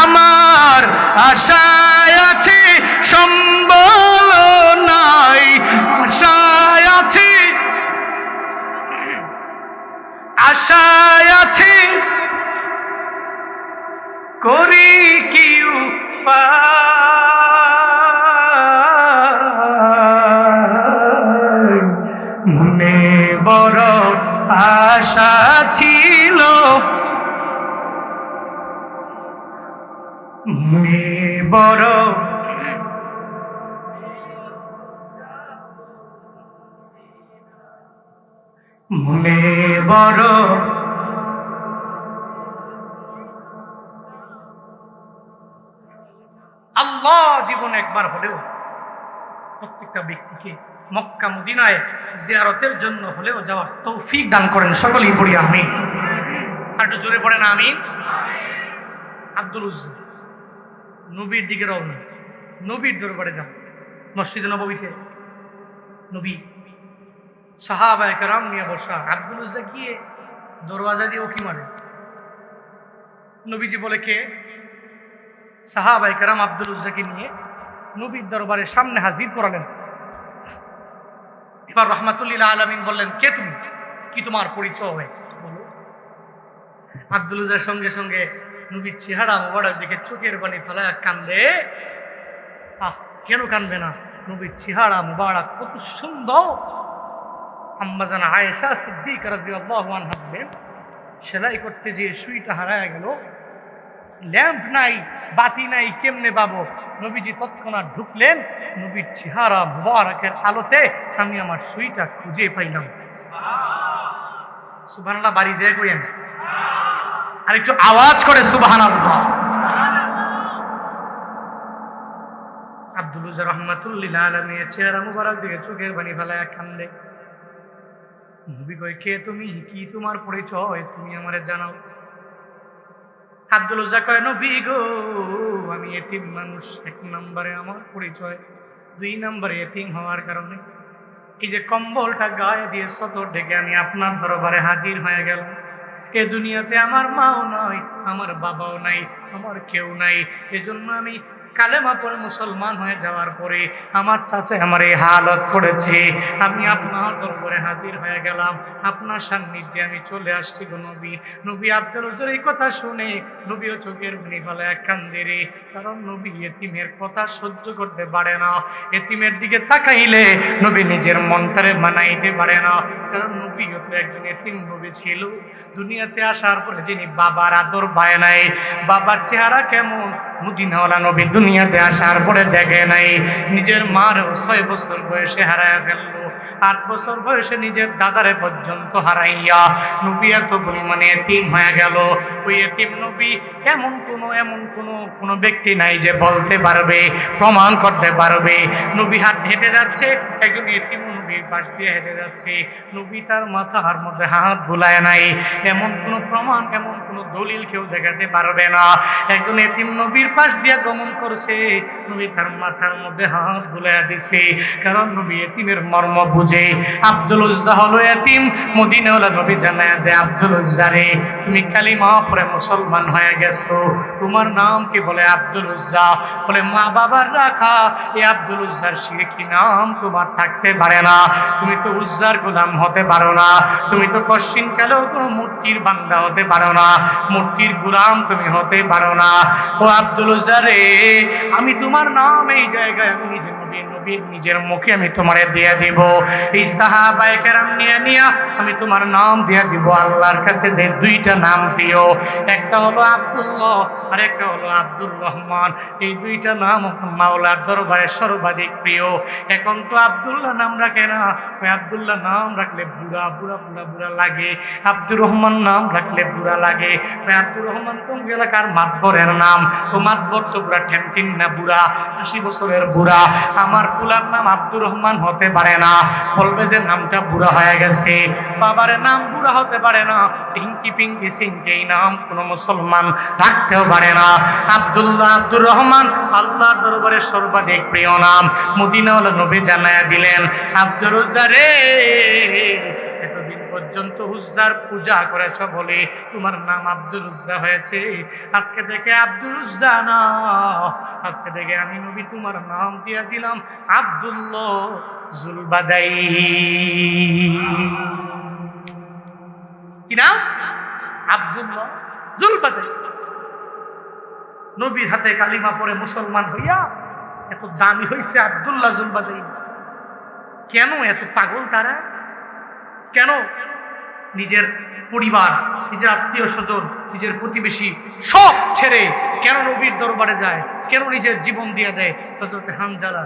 [SPEAKER 1] আমার আশায় আছে সম্বল নাই, আশায় আছে, আশায় আছে করি কি উপায়, মনে বড় আল্লাহ জীবনে একবার হলেও প্রত্যেকটা ব্যক্তিকে মক্কা মদিনায় জিয়ারতের জন্য হলেও যাওয়ার তৌফিক দান করেন। সকলেই পড়ি আমিন। আর একটু জোরে পড়েন আমিন। আব্দুল উজ্জা নবীর দিকে রওনা, নবীর দরবারে যান। মসজিদে নববীতে নবী সাহাবায়ে কেরাম নিয়ে বসা, আব্দুল উজ্জা গিয়ে দরওয়াজা দিয়ে উকি মারে। নবীজি বলে কে? সাহাবায়ে কেরাম আব্দুল উজ্জাকে নিয়ে নবীর দরবারের সামনে হাজির করালেন। এবার রহমাতুল্লিল আলামিন বললেন, কে তুমি, কি তোমার পরিচয়? বলো। আব্দুল উজ্জার সঙ্গে সঙ্গে নবীর চেহারা মোবারক দেখে চোখের পানি ফেলা কান্দে। কেন কান্দবে না? নবীর চেহারা মোবারক কত সুন্দর। আম্মা জান আয়েশা সিদ্দিকা রাদিয়াল্লাহু আনহা বলেন, সেলাই করতে যে সুইটা হারায় গেল, ল্যাম্প নাই, বাতি নাই, কেমনে পাবো? নবীজি তৎক্ষণাৎ ঢুকলেন, নবীর চেহারা মুবারকের আলোতে আমি আমার সুইটা খুঁজে পাইলাম। সুবহানাল্লাহ বাড়ি যেয়ে কইেন, আর একটু আওয়াজ করে সুবহানাল্লাহ। আব্দুল উজ্জা রাহমাতুল্লিল আলামিনের চেহারা মুবারক দেখে চোখের পানি ফেলায় কান্দে। নবী কয়, কে তুমি, কি তোমার পরিচয়, তুমি আমারে জানাও। আব্দুল উজ্জা কয়, নবী গো, আমি এতিম মানুষ। এক নম্বরে আমার পরিচয়, 2 নম্বরে এতিম হওয়ার কারণে এই যে কম্বলটা গায়ে দিয়ে সদর ঢেকে আমি আপনার দরবারে হাজির হয়ে গেলাম। এ দুনিয়াতে আমার মাও নাই, আমার বাবাও নাই, আমার কেউ নাই। এজন্য আমি কালেমা পড়ে মুসলমান হয়ে যাওয়ার পরে আমার চাচা আমার এই হালত করেছে। আমি আপনার দরবারে হাজির হয়ে গেলাম, আপনার সান্নিধ্যে আমি চলে আসছি গো নবী। নবী আব্দুল উজ্জার এই কথা শুনে নবীও চোখের পানি ফেলায় কান্দে রে। কারণ নবী এতিমের কথা সহ্য করতে পারে না। এতিমের দিকে তাকাইলে নবী নিজের মনটারে মানাইতে পারে না। কারণ নবীও তো একজন এতিম নবী ছিল। দুনিয়াতে আসার পরে যিনি বাবার আদর পায় নাই, বাবার চেহারা কেমন মদিনাওয়ালা নবী দুনিয়াতে আসার পরে দেখে নাই। নিজের মারও 6 বছর বয়সে হারায় ফেললো, 8 বছর বয়সে নিজের দাদারে পর্যন্ত হারাইয়া নবী এত পরিমাণে এতিম হয়ে গেল। ওই এতিম নবী এমন কোনো ব্যক্তি নাই যে বলতে পারবে, প্রমাণ করতে পারবে নবী হেঁটে যাচ্ছে, একজন এতিম নবীর পাশ দিয়ে হেঁটে যাচ্ছে, নবী তার মাথার মধ্যে হাত বুলায় নাই। এমন কোনো প্রমাণ, এমন কোনো দলিল কেউ দেখাতে পারবে না। একজন এতিম নবীর পাশ দিয়ে গমন করছে, নবী তার মাথার মধ্যে হাত বুলাইয়া দিছে। কারণ নবী এতিমের মর্ম বুঝে। আব্দুল উজ্জা হলো এতিম। মদিনাওয়ালা নবী জানায় দেয়, আব্দুল উজ্জা রে, তুমি কালিমা পড়ে মুসলমান হয়ে গেছো, তোমার নাম কি? বলে আব্দুল উজ্জা। বলে মা বাবার রাখা এই আব্দুল উজ্জার শিরকি নাম তোমার থাকতে পারে না। তুমি তো উজ্জার গোলাম হতে পারো না, তুমি তো কশিন কালেও কোনো মূর্তির বান্দা হতে পারো না, মূর্তির গোলাম তুমি হতে পারো না। ও আব্দুল উজ্জা রে, আমি তোমার নাম এই জায়গায় আমি নিজের মুখে আমি তোমারে দিয়ে দিব। এই সাহাবায়ে কেরাম নিয়ে আমি তোমার নাম দিয়ে দিব। আল্লাহর কাছে যে 2টা নাম প্রিয়, একটা হলো আব্দুল্লাহ আর একটা হলো আব্দুর রহমান। এই 2টা নাম মাওলার দরবারে সর্বাধিক প্রিয়। এখন তো আব্দুল্লাহ নাম রাখে না, ওই আব্দুল্লাহ নাম রাখলে বুড়া লাগে, আব্দুর রহমান নাম রাখলে বুড়া লাগে। ওই আব্দুর রহমান কোন এলাকার মাতবরের নাম, তো মাতবর তো বুড়া ঠ্যাংটিন না, বুড়া 80 বছরের বুড়া। আমার পুলার নাম আব্দুর রহমান হতে পারে না, বলবে যে নামটা বুড়া হয়ে গেছে। বাবার নাম বুড়া হতে পারে না, টিঙ্কি পিঙ্কি সিংকে এই নাম কোনো মুসলমান রাখতেও পারে না। আব্দুল্লাহ, আব্দুর রহমান আল্লাহর দরবারে সর্বাধিক প্রিয় নাম। মদিনাওয়ালা নবী জানায়া দিলেন, আব্দুল উজ্জা রে, এতদিন পর্যন্ত উজ্জার পূজা করেছ বলে তোমার নাম আব্দুল উজ্জা হয়েছে। আজকে থেকে আব্দুল উজ্জা না, আজকে থেকে আমি নবী তোমার নাম দিয়ে দিলাম আব্দুল্লাহ জুলবাদাই। কি নাম? আব্দুল্লাহ জুলবাদাই। নবীর হাতে কালিমা পড়ে মুসলমান হইয়া এত দামি হয়েছে আব্দুল্লাহ জুলবাদাই। কেন এত পাগল তারা? কেন? নিজের পরিবার, নিজের আত্মীয় স্বজন, নিজের প্রতিবেশী সব ছেড়ে কেন নবীর দরবারে যায়, কেন নিজের জীবন দিয়ে দেয়? হযরত হানজালা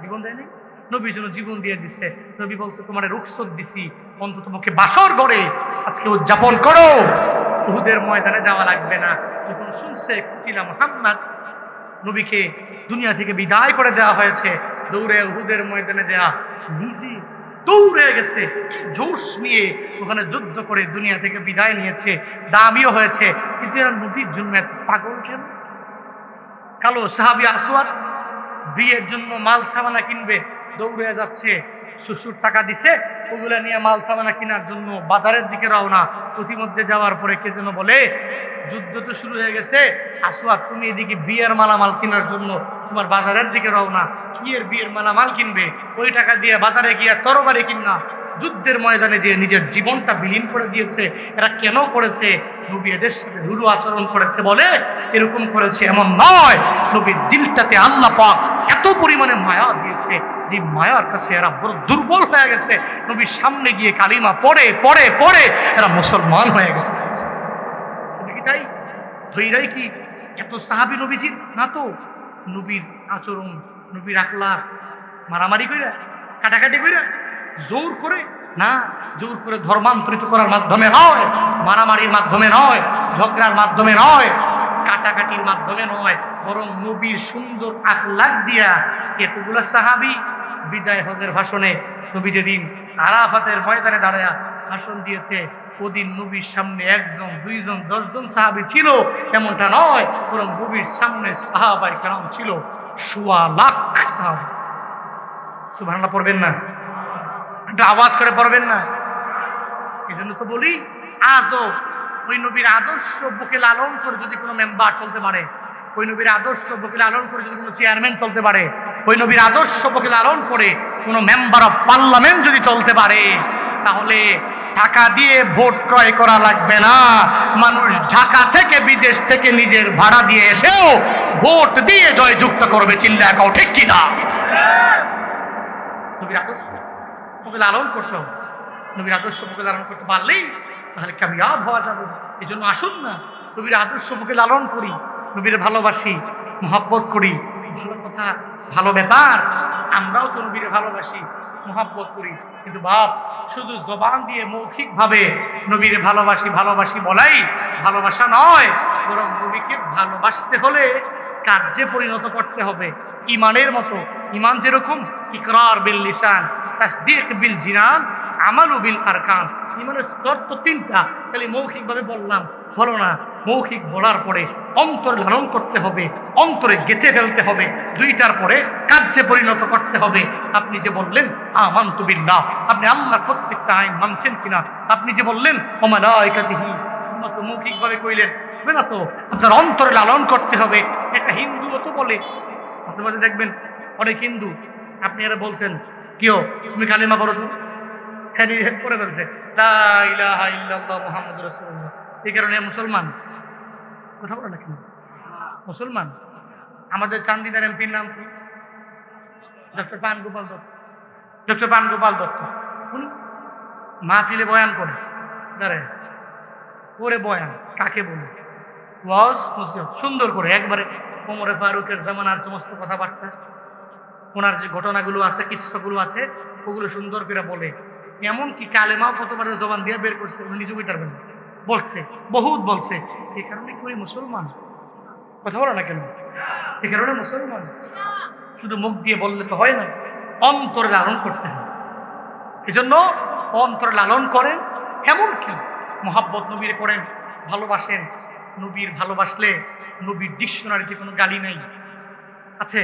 [SPEAKER 1] জীবন দেয়নি, নবীর জন্য জীবন দিয়ে দিচ্ছে। নবী বলছে তোমার রুখসত দিছি, অন্তত তোমাকে বাসর ঘরে আজকে উদযাপন করো, উহুদের ময়দানে যাওয়া লাগবে না। যখন শুনছে কুতিলা মুহাম্মদ, নবীকে দুনিয়া থেকে বিদায় করে দেওয়া হয়েছে, দৌড়ে উহুদের ময়দানে যাওয়া নিজে দৌড়ে গেছে, জোশ নিয়ে ওখানে যুদ্ধ করে দুনিয়া থেকে বিদায় নিয়েছে, দামিও হয়েছে। কিন্তু এরা নবীর জন্য এত পাগল কেন? কালো সাহাবী আসওয়াদ বিয়ের জন্য মাল সামানা কিনবে, দৌড়ে যাচ্ছে, শ্বশুর টাকা দিছে, ওগুলা নিয়ে মাল সামানা কেনার জন্য বাজারের দিকে রওনা। প্রতিমধ্যে যাওয়ার পরে কে যেন বলে, যুদ্ধ তো শুরু হয়ে গেছে, আসওয়াদ তুমি এদিকে বিয়ের মালামাল কেনার জন্য তোমার বাজারের দিকে রওনা। কি এর বিয়ের মালামাল কিনবে? ওই টাকা দিয়ে বাজারে গিয়ে তরবারি কিনা যুদ্ধের ময়দানে যে নিজের জীবনটা বিলীন করে দিয়েছে। এরা কেন করেছে? নবী এদের সাথে রূঢ় আচরণ করেছে বলে এরকম করেছে এমন নয়। নবীর দিলটাতে আল্লাহ পাক এত পরিমাণে মায়া দিয়েছে, যে মায়ার কাছে এরা বড় দুর্বল হয়ে গেছে। নবীর সামনে গিয়ে কালিমা পড়ে পড়ে পড়ে এরা মুসলমান হয়ে গেছে। তাই ধৈরাই কি এত সাহাবী নবীজির না তো? নবীর আচরণ, নবীর আখলাক মারামারি কইরা, কাটাকাটি কইরা, জোর করে না, জোর করে ধর্মান্তরিত করার মাধ্যমে নয়, মারামারির মাধ্যমে নয়, ঝগড়ার মাধ্যমে নয়, কাটাকাটির মাধ্যমে নয়, বরং নবীর সুন্দর আখলাক দিয়া এতগুলা সাহাবী বিদায় হজের ভাষণে, নবী যেদিন আরাফাতের ময়দানে দাঁড়ায়া ভাষণ দিয়েছে, ওদিন নবীর সামনে 1 জন 2 জন 10 জন সাহাবী ছিল এমনটা নয়, বরং নবীর সামনে সাহাবায়ে কেরাম ছিল 1.25 লাখ সাহাবী। সুবহানাল্লাহ পড়বেন না? একটা আওয়াজ করে পড়বেন না? এই জন্য তো বলি, আজও ওই নবীর আদর্শ বুকে লালন করে যদি কোনো মেম্বার চলতে পারে, ওই নবীর আদর্শ বুকে লালন করে যদি কোনো চেয়ারম্যান চলতে পারে, ওই নবীর আদর্শ বুকে লালন করে কোনো মেম্বার অফ পার্লামেন্ট যদি চলতে পারে, তাহলে টাকা দিয়ে ভোট ক্রয় করা লাগবে না। মানুষ ঢাকা থেকে, বিদেশ থেকে নিজের ভাড়া দিয়ে এসেও ভোট দিয়ে জয়যুক্ত করবে। চিল্লায় কও ঠিক কিনা? নবীর আদর্শ বুকে লালন করতে হবে। নবীর আদর্শ বুকে লালন করতে পারলেই তাহলে কামিয়াব হওয়া যাবে। এই জন্য আসুন না, নবীর আদর্শ বুকে লালন করি, নবীর ভালোবাসি, মহব্বত করি। ভালো কথা, ভালো ব্যাপার, আমরাও তো নবীর ভালোবাসি, মহব্বত করি। কিন্তু বাপ, শুধু জবান দিয়ে মৌখিকভাবে নবীর ভালোবাসি ভালোবাসি বলাই ভালোবাসা নয়, বরং নবীকে ভালোবাসতে হলে কার্যে পরিণত করতে হবে। ইমানের মতো, ইমান যেরকম ইকরার বিল লিসান, তাসদীক বিল জিনান, আমালু বিল আরকান। ইমানের স্তর তো 3টা, খালি মৌখিকভাবে বললাম হলো না। মৌখিক বলার পরে অন্তরে লালন করতে হবে, অন্তরে গেঁথে ফেলতে হবে, 2টার পরে কার্যে পরিণত করতে হবে। আপনি যে বললেন আমানতু বিল্লাহ, আপনি আল্লাহর প্রত্যেকটা আইন মানছেন কিনা? আপনি যে বললেন ওয়া মালাইকাতিহি, শুধুমাত্র মৌখিকভাবে কইলেন হবে না তো, আপনার অন্তরে লালন করতে হবে। একটা হিন্দুও তো বলে, মাঝে মাঝে দেখবেন অনেক হিন্দু, আপনি এরা বলছেন কেউ তুমি কালিমা পড়ো, তো খালি করে ফেলছে লা ইলাহা ইল্লাল্লাহ মুহাম্মাদুর রাসূলুল্লাহ। এই কারণে মুসলমান কথা বলে না কেন? মুসলমান। আমাদের চান্দিনার এমপির নাম কি? ডক্টর পানগোপাল দত্ত। ডক্টর পানগোপাল দত্ত উনি মাহফিলে বয়ান করে, দাঁড়ায় করে বয়ান কাকে বলে? ওয়াজ নসিহত সুন্দর করে, একবারে ওমরে ফারুকের জামানার সমস্ত কথাবার্তা, ওনার যে ঘটনাগুলো আছে, কিস্সাগুলো আছে, ওগুলো সুন্দর করে বলে। এমনকি কালেমাও কতবার জবান দিয়ে বের করছে, উনি নিজে বইতে পারবেন, বলছে, বহুত বলছে। এই কারণে করি মুসলমান। কথা বলো না কেন? এই কারণে মুসলমান। শুধু মুখ দিয়ে বললে তো হয় না, অন্তরে লালন করতে হয়। এই জন্য অন্তরে লালন করেন, এমনকি মোহাব্বত নবীর করেন, ভালোবাসেন। নবীর ভালোবাসলে নবীর ডিকশনারিতে কোনো গালি নেই, আছে?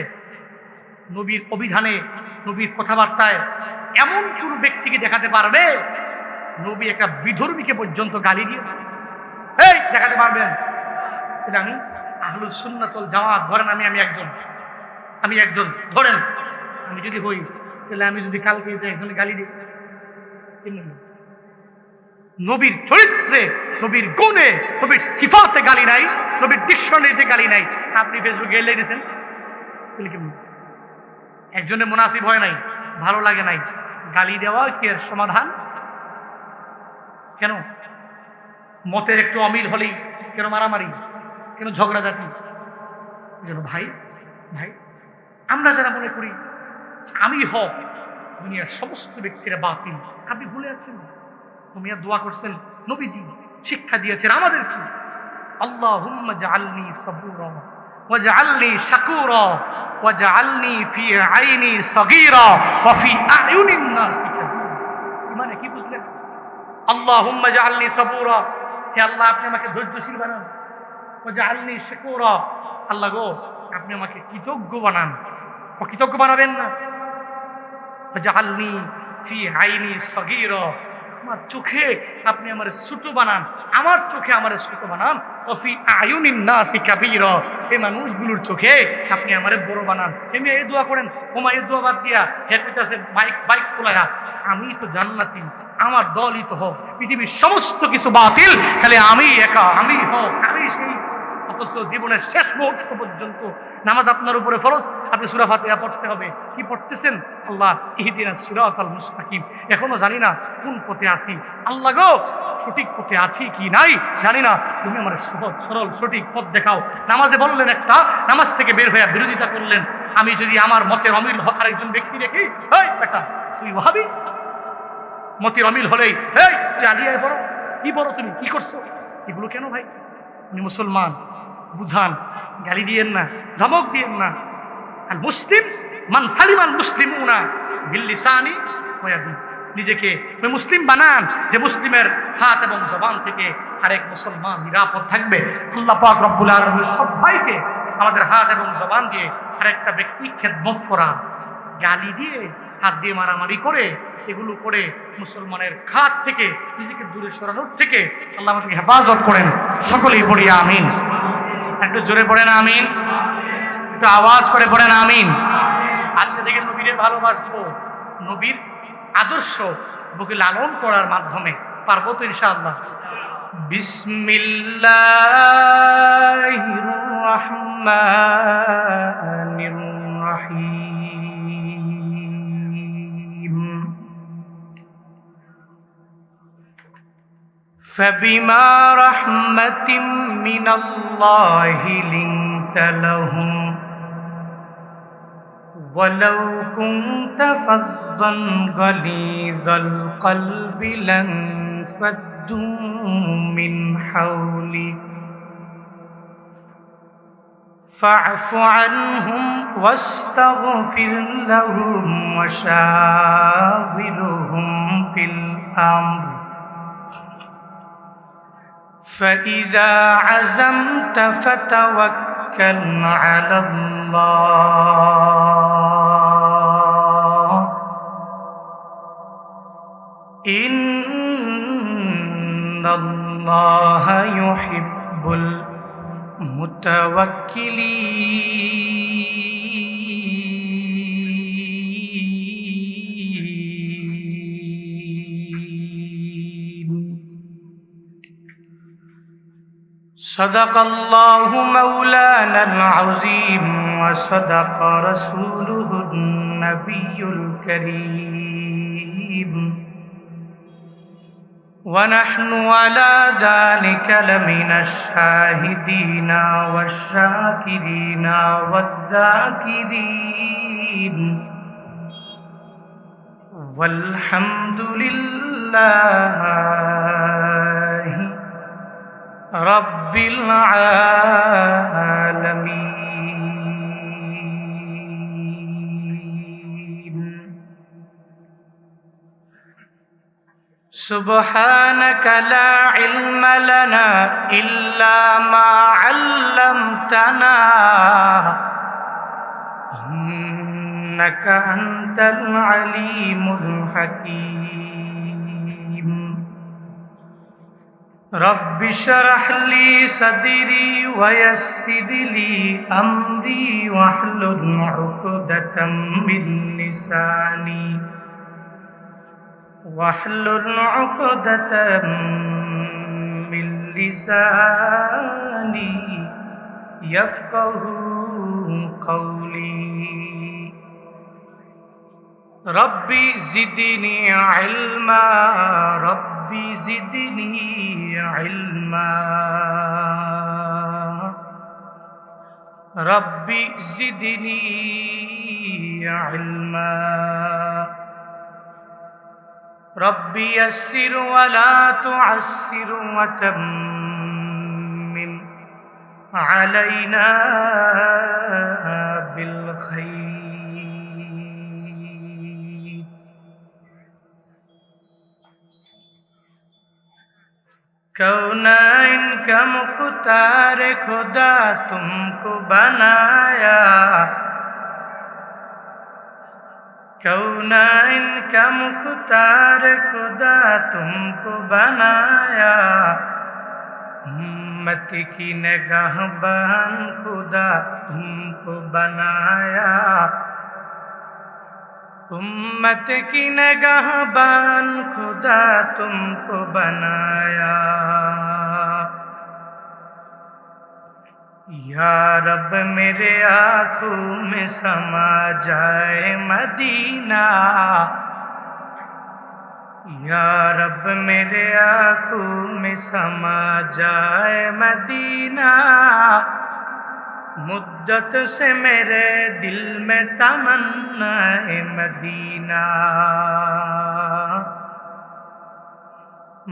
[SPEAKER 1] নবীর অভিধানে, নবীর কথাবার্তায় এমন কোন ব্যক্তিকে দেখাতে পারবে নবী একটা বিধর্মীকে পর্যন্ত গালি দিয়েছে? এই দেখাতে পারবেন? এটা আমি আহলুস সুন্নাত ওয়াল জামাত, ধরেন আমি একজন ধরেন, আমি যদি হই, তাহলে আমি যদি কালকে একজন গালি দিই, নবীর চরিত্রে, নবীর গুণে, নবীর সিফাতে গালি নাই, নবীর ডিকশনারিতে গালি নাই, আপনি ফেসবুকে গেলে দিয়েছেন, তাহলে কেমন? একজনের মুনাসিব হয় নাই, ভালো লাগে নাই, গালি দেওয়া কি এর সমাধান? কেন? মতের একটু অমিল হলেই কেন মারামারি, কেন ঝগড়াঝাটি? যেন ভাই ভাই আমরা যারা মনে করি আমি হক, দুনিয়ার সমস্ত ব্যক্তিরা বাতিল, আপনি ভুলে আছেন তুমি দোয়া করছেন, নবীজি শিক্ষা দিয়েছেন আমাদের কি, আল্লাহুম্মা জাআলনি সাবুরা ওয়াজআলনি শাকুরা ওয়াজআলনি ফি আইনি সগীরা ওয়া ফি আয়ুনিন নাসি কাবীরা। মানে কি বুঝলেন? আল্লাহুম্মা জাআলনি সাবুরা, হে আল্লাহ আপনি আমাকে ধৈর্যশীল বানান, ওয়াজআলনি শাকুরা, আল্লাহ গো আপনি আমাকে কৃতজ্ঞ বানান, অকৃতজ্ঞ বানাবেন না। ওয়াজআলনি ফি আইনি সগীরা, আমার চোখে আপনি আমার ছোট বানান, আমার চোখে আমার ছোট বানান। ওফি আয়ুনিন নাসি কাবীরা, এই মানুষগুলোর চোখে আপনি আমারে বড় বানান। এমনি এই দোয়া করেন, ওমা এই দোয়া বাদ দিয়া হে কইতাছে বাইক ফুলায়া আমি তো জান্নাতি, আমার দলই তো হোক, পৃথিবীর সমস্ত কিছু বাতিল, খালি আমি একা, আমি হোক, আমি সেই। অথচ জীবনের শেষ মুহূর্ত পর্যন্ত নামাজ আপনার উপরে ফরজ, আপনি সূরা ফাতিহা পড়তে হবে। কি পড়তেছেন? আল্লাহ ইহদিনাস সিরাতাল মুস্তাকিম। এখনো জানি না কোন পথে আছি, আল্লাহ গো সঠিক পথে আছি কি নাই জানি না, তুমি আমার সহজ সরল সঠিক পথ দেখাও। নামাজে বললেন একটা, নামাজ থেকে বের হয়ে বিরোধিতা করলেন। আমি যদি আমার মতের অমিল আরেকজন ব্যক্তি দেখি, এই বেটা তুই ওয়াহাবি, মতের অমিল হলেই এই তুই আলিয়ায় বড়, কি বড় তুমি কি করছো, এগুলো কেন ভাই? উনি মুসলমান, বুঝান, গালি দিয়েন না, ধমক দিয়েন না। আর মুসলিম মান সালিমাল মুসলিমুনা বিল লিসানি ওয়া ইয়াদি, নিজেকে ওই মুসলিম বানান যে মুসলিমের হাত এবং জবান থেকে আরেক মুসলমান নিরাপদ থাকবে। আল্লাহ পাক রব্বুল আলামিন সবাইকে আমাদের হাত এবং জবান দিয়ে আরেকটা ব্যক্তি খেদমত করা, গালি দিয়ে হাত দিয়ে মারামারি করে এগুলো করে মুসলমানের খাত থেকে নিজেকে দূরে সরানোর থেকে আল্লাহ আমাদেরকে হেফাজত করেন। সকলেই পড়ি আমিন। একটু জোরে পড়েন আমিন, একটু আওয়াজ করে পড়েন আমিন। আজকে থেকে নবীরে ভালোবাসবো, নবীর আদর্শ বুকে লালন করার মাধ্যমে পারবো তো ইনশাআল্লাহ। বিসমিল্লাহির রাহমানির রাহিম। فبما رحمة من الله لنت لهم ولو كنت فظا غليظ القلب لانفضوا من حولك فاعف عنهم واستغفر لهم وشاورهم في الأمر فإذا عزمت فتوكل على الله إن الله يحب المتوكلين صدق الله مولانا العظيم وصدق رسوله النبي الكريم ونحن على ذلك لمن الشاهدين والشاكرين والذاكرين والحمد لله رب العالمين سبحانك لا علم لنا إلا ما علمتنا إنك أنت العليم الحكيم رب اشرح لي صدري ويسر لي أمري واحلل عقدة من لساني من لساني يفقه قولي ربي زدني علما رب রব্বি জিদনি ইলমা রব্বি জিদনি ইলমা রব্বি ইয়াসসির ওয়া লা তুআসসির ওয়া তাম্মিম আলাইনা বিল খাইর। कौनैन का मुख्तार खुदा तुमको बनाया, कौनैन का मुख्तार खुदा तुमको बनाया, उम्मत की निगाहबान खुदा तुमको बनाया, उम्मत की निगाहबान खुदा तुमको बनाया। या रब मेरे आँखों में समा जाए मदीना, या रब मेरे आँखों में समा जाए मदीना, मुद्दत से मेरे दिल में तमन्ना है मदीना,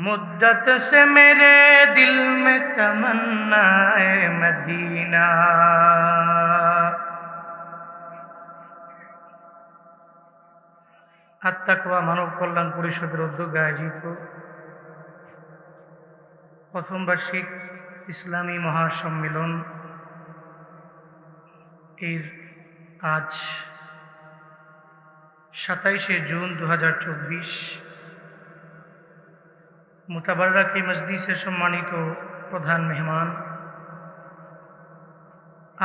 [SPEAKER 1] मुद्दत से मेरे दिल में तमन्ना है मदीना। আত্মাকওয়া মানব কল্যাণ পরিষদের উদ্যোগে আয়োজিত প্রথম বার্ষিক ইসলামী মহাসম্মেলন এর আজ 27শে জুন 2024 মুতাবাররাক এই মজলিসের সম্মানিত প্রধান মেহমান,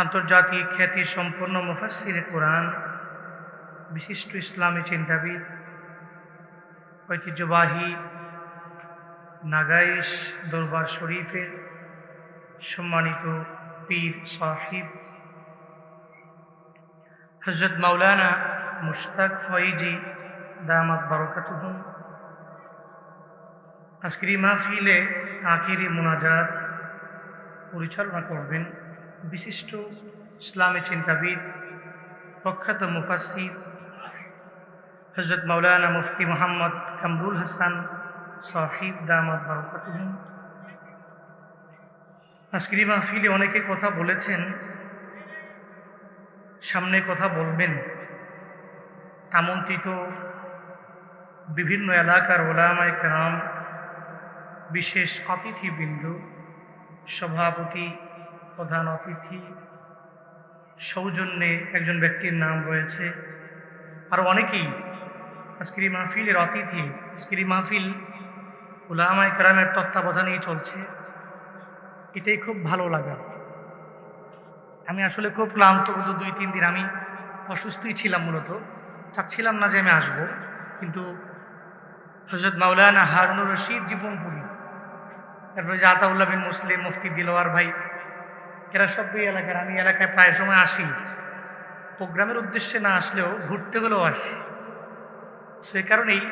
[SPEAKER 1] আন্তর্জাতিক খ্যাতি সম্পন্ন মুফাসসিরে কোরআন, বিশিষ্ট ইসলামী চিন্তাবিদ, ঐতিহ্যবাহী নাগাইশ দরবার শরীফের সম্মানিত পীর সাহিব হযরত মাওলানা মুশতাক ফয়েজি দামাত বারাকাতুহুম, আজকের এই মাহফিলে আখিরি মুনাজাত পরিচালনা করবেন বিশিষ্ট ইসলামী চিন্তাবিদ, প্রখ্যাত মুফাসসির হযরত মাওলানা মুফতি মুহাম্মদ কামরুল হাসান সাহিব দামাত বারাকাতুহুম। আজকের এই মাহফিলে অনেকে কথা বলেছেন, সামনে কথা বলবেন। আমন্ত্রিত বিভিন্ন এলাকার ওলামায়ে কেরাম, বিশেষ অতিথিবৃন্দ, সভাপতি, প্রধান অতিথি, সৌজন্যে একজন ব্যক্তির নাম রয়েছে, আর অনেকেই আজকের এই মাহফিলের অতিথি। আজকের এই মাহফিল ওলামায়ে কেরামের তত্ত্বাবধানেই চলছে, এটাই খুব ভালো লাগা। আমি আসলে খুব ক্লান্ত, গত 2-3 দিন আমি অসুস্থই ছিলাম, মূলত চাচ্ছিলাম না যে আমি আসবো, কিন্তু হযরত মাওলানা হারুনুর রশিদ জীবনপুরী, তারপরে যে আতাউল্লাহ বিন মুসলিম, মুফতি দিলওয়ার ভাই, এরা সবই এলাকার। আমি এলাকায় প্রায় সময় আসি, প্রোগ্রামের উদ্দেশ্যে না আসলেও ঘুরতে হলেও আসি, সেই কারণেই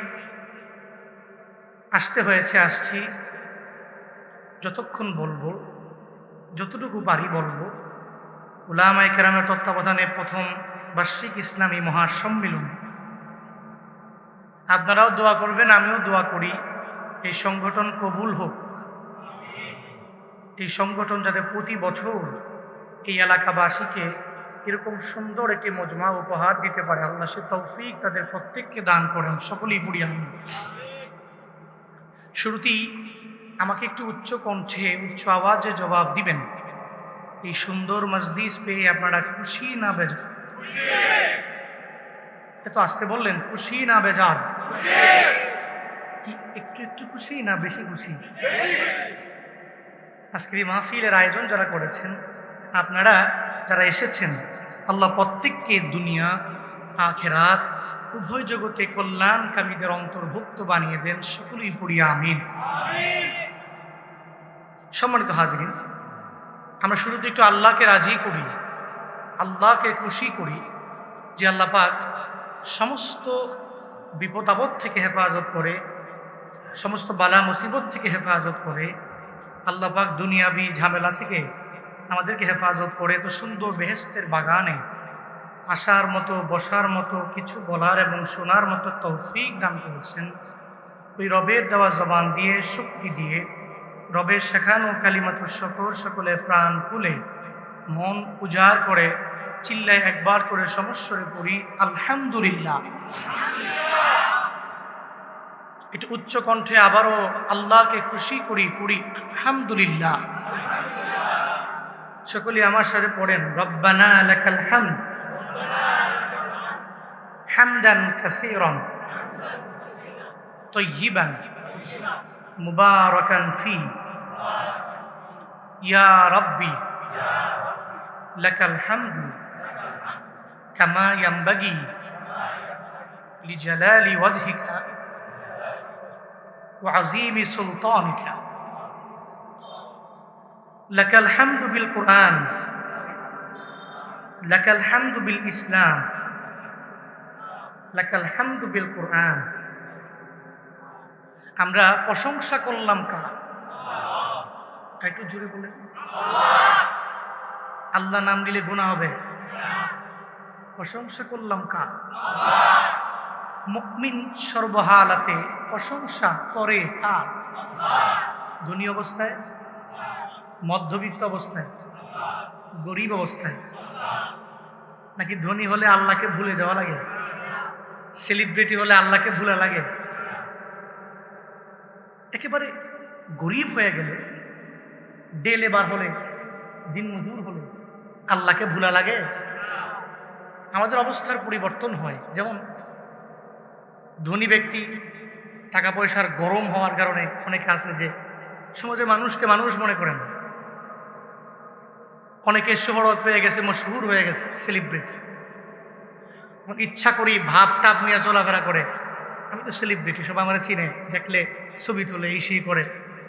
[SPEAKER 1] আসতে হয়েছে। আসছি, যতক্ষণ বলবো, যতটুকু পারি বলবো। উলামায়ে কেরামের তত্ত্বাবধানে প্রথম বার্ষিক ইসলামী মহাসম্মেলন, আপনারাও দোয়া করবেন, আমিও দোয়া করি এই সংগঠন কবুল হোক। এই সংগঠন যাতে প্রতি বছর এই এলাকাবাসীকে এরকম সুন্দর একটি মজমা উপহার দিতে পারে, আল্লাহ সে তৌফিক তাদের প্রত্যেককে দান করেন, সকলেই পড়ি আমিন। শুরুতেই আমাকে একটু উচ্চ কণ্ঠে, উচ্চ আওয়াজে জবাব দিবেন, এই সুন্দর মজলিস পেয়ে আপনারা খুশি না বেজার? এত আসতে বললেন, খুশি না বেজার? কি একটু একটু খুশি না বেশি খুশি? আজকের এই মাহফিলের আয়োজন যারা করেছেন, আপনারা যারা এসেছেন, আল্লাহ প্রত্যেককে দুনিয়া আখিরাত উভয় জগতে কল্যাণকামীদের অন্তর্ভুক্ত বানিয়ে দেন, সকলেই পড়ি আমিন। সম্মানিত হাজরিন, আমরা শুরুতে একটু আল্লাহকে রাজি করি, আল্লাহকে খুশি করি যে আল্লাহ পাক সমস্ত বিপদ আপদ থেকে হেফাজত করে সমস্ত বালা মুসিবত থেকে হেফাজত করে, আল্লাহ পাক দুনিয়াবি ঝামেলা থেকে আমাদেরকে হেফাজত করে তো সুন্দর বেহেশতের বাগানে আসার মতো, বসার মতো, কিছু বলার এবং শোনার মতো তৌফিক দান করেছেন। ওই রবের দেওয়া জবান দিয়ে, শক্তি দিয়ে, রবের শেখানো কালিমাতুর শকর সকলে প্রাণ খুলে মন উজাড় করে চিল্লায় একবার করে সমস্বরে পড়ি আলহামদুলিল্লাহ। একটু উচ্চ কণ্ঠে আবারও আল্লাহকে খুশি করি পড়ি আলহামদুলিল্লাহ। সকলে আমার সাথে পড়েন রব্বানা লাকাল হামদ হামদান কাসীরান তাইয়িবান মুবারাকান ফি ইয়া রাব্বি লাকাল হামদু কামা ইয়ানবাগি লিজালালি ওয়াজহিকা ওয়া আযীমি সুলতানিকা। লাকাল হামদু বিল কুরআন, লাকাল হামদু বিল ইসলাম, লাকাল হামদু বিল কুরআন। আমরা প্রশংসা করলাম কার? একটু জোরে বলেন। আল্লাহ নাম নিলে গুনাহ হবে। প্রশংসা করলাম কার? মুমিন সর্বহালাতে প্রশংসা করে কার? ধনী অবস্থায়, মধ্যবিত্ত অবস্থায়, গরিব অবস্থায়, নাকি ধনী হলে আল্লাহকে ভুলে যাওয়া লাগে? সেলিব্রিটি হলে আল্লাহকে ভুলা লাগে? একেবারে গরিব হয়ে গেলে, ডে লেবার হলে, দিন মজুর হলে আল্লাহকে ভুলা লাগে? আমাদের অবস্থার পরিবর্তন হয়। যেমন ধনী ব্যক্তি টাকা পয়সার গরম হওয়ার কারণে অনেকে আছে যে সমাজে মানুষকে মানুষ মনে করেন, অনেকে শোহরত পেয়ে গেছে, মশহুর হয়ে গেছে, সেলিব্রিটি। ইচ্ছা করি ভাব টাপ নিয়ে চলাফেরা করে, আমি তো সেলিব্রিটি, সবাই আমার চিনে, দেখলে ছবি তুলে, এই সেই করে,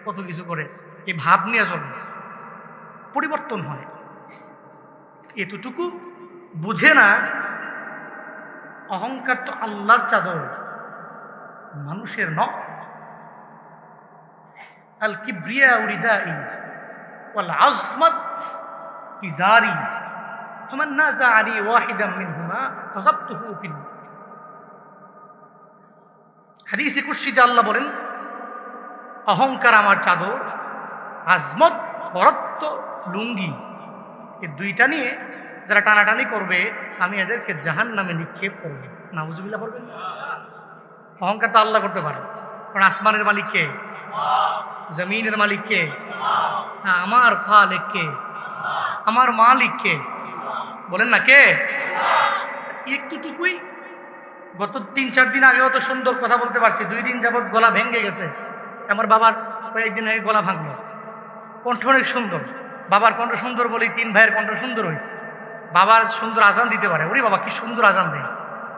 [SPEAKER 1] কত কিছু করে, এই ভাব নিয়ে চলে। পরিবর্তন হয়। এতটুকু বুঝে না অহংকার তো আল্লাহর চাদর, মানুষের নয়। আল কিবরিয়া উরিদাই ওয়াল আজমাত ইজারি ফামান নাযাআনি ওয়াহিদাম মিনহুমা তাযাবতুহু ফিন। হাদিসে কুদসিতে আল্লাহ বলেন, অহংকার আমার চাদর, আজমত বরত্ব লুঙ্গি, এই দুইটা নিয়ে যারা টানাটানি করবে আমি এদেরকে জাহান্নামে নিক্ষেপ করব। নাউজুবিল্লাহ বলবেন। অহংকার তো আল্লাহ করতে পারে, কারণ আসমানের মালিক কে? জমিনের মালিক কে? আমার খালিক কে? আমার মালিক কে? বলেন না কে? একটুটুকুই গত 3-4 দিন আগে অত সুন্দর কথা বলতে পারছি, 2 দিন যাবৎ গলা ভেঙে গেছে। আমার বাবার কয়েকদিন আগে গলা ভাঙলো। কণ্ঠ অনেক সুন্দর, বাবার কণ্ঠ সুন্দর বলেই 3 ভাইয়ের কণ্ঠ সুন্দর হয়েছে। বাবার সুন্দর আজান দিতে পারে, ওরে বাবা কি সুন্দর আজান দেয়,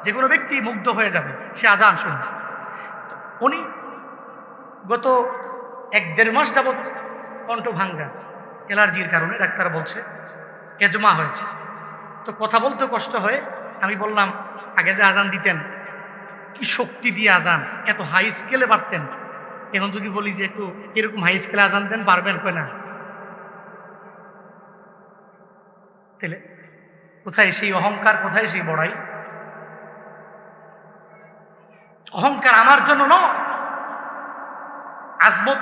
[SPEAKER 1] যে কোনো ব্যক্তি মুগ্ধ হয়ে যাবে সে আজান শুনে। উনি গত 1-1.5 মাস যাবৎ কণ্ঠ ভাঙ্গা, অ্যালার্জির কারণে ডাক্তার বলছে এজমা হয়েছে। তো কথা বলতে কষ্ট হয়। আমি বললাম, আগে যে আজান দিতেন কি শক্তি দিয়ে আজান, এত হাই স্কেলে পারতেন, এখন যদি বলি যে একটু এরকম হাই স্কেলে আজান দেন, পারবেন? কয় না। তাহলে কোথায় সেই অহংকার, কোথায় সেই বড়াই? অহংকার আমার জন্য নয়, আজমত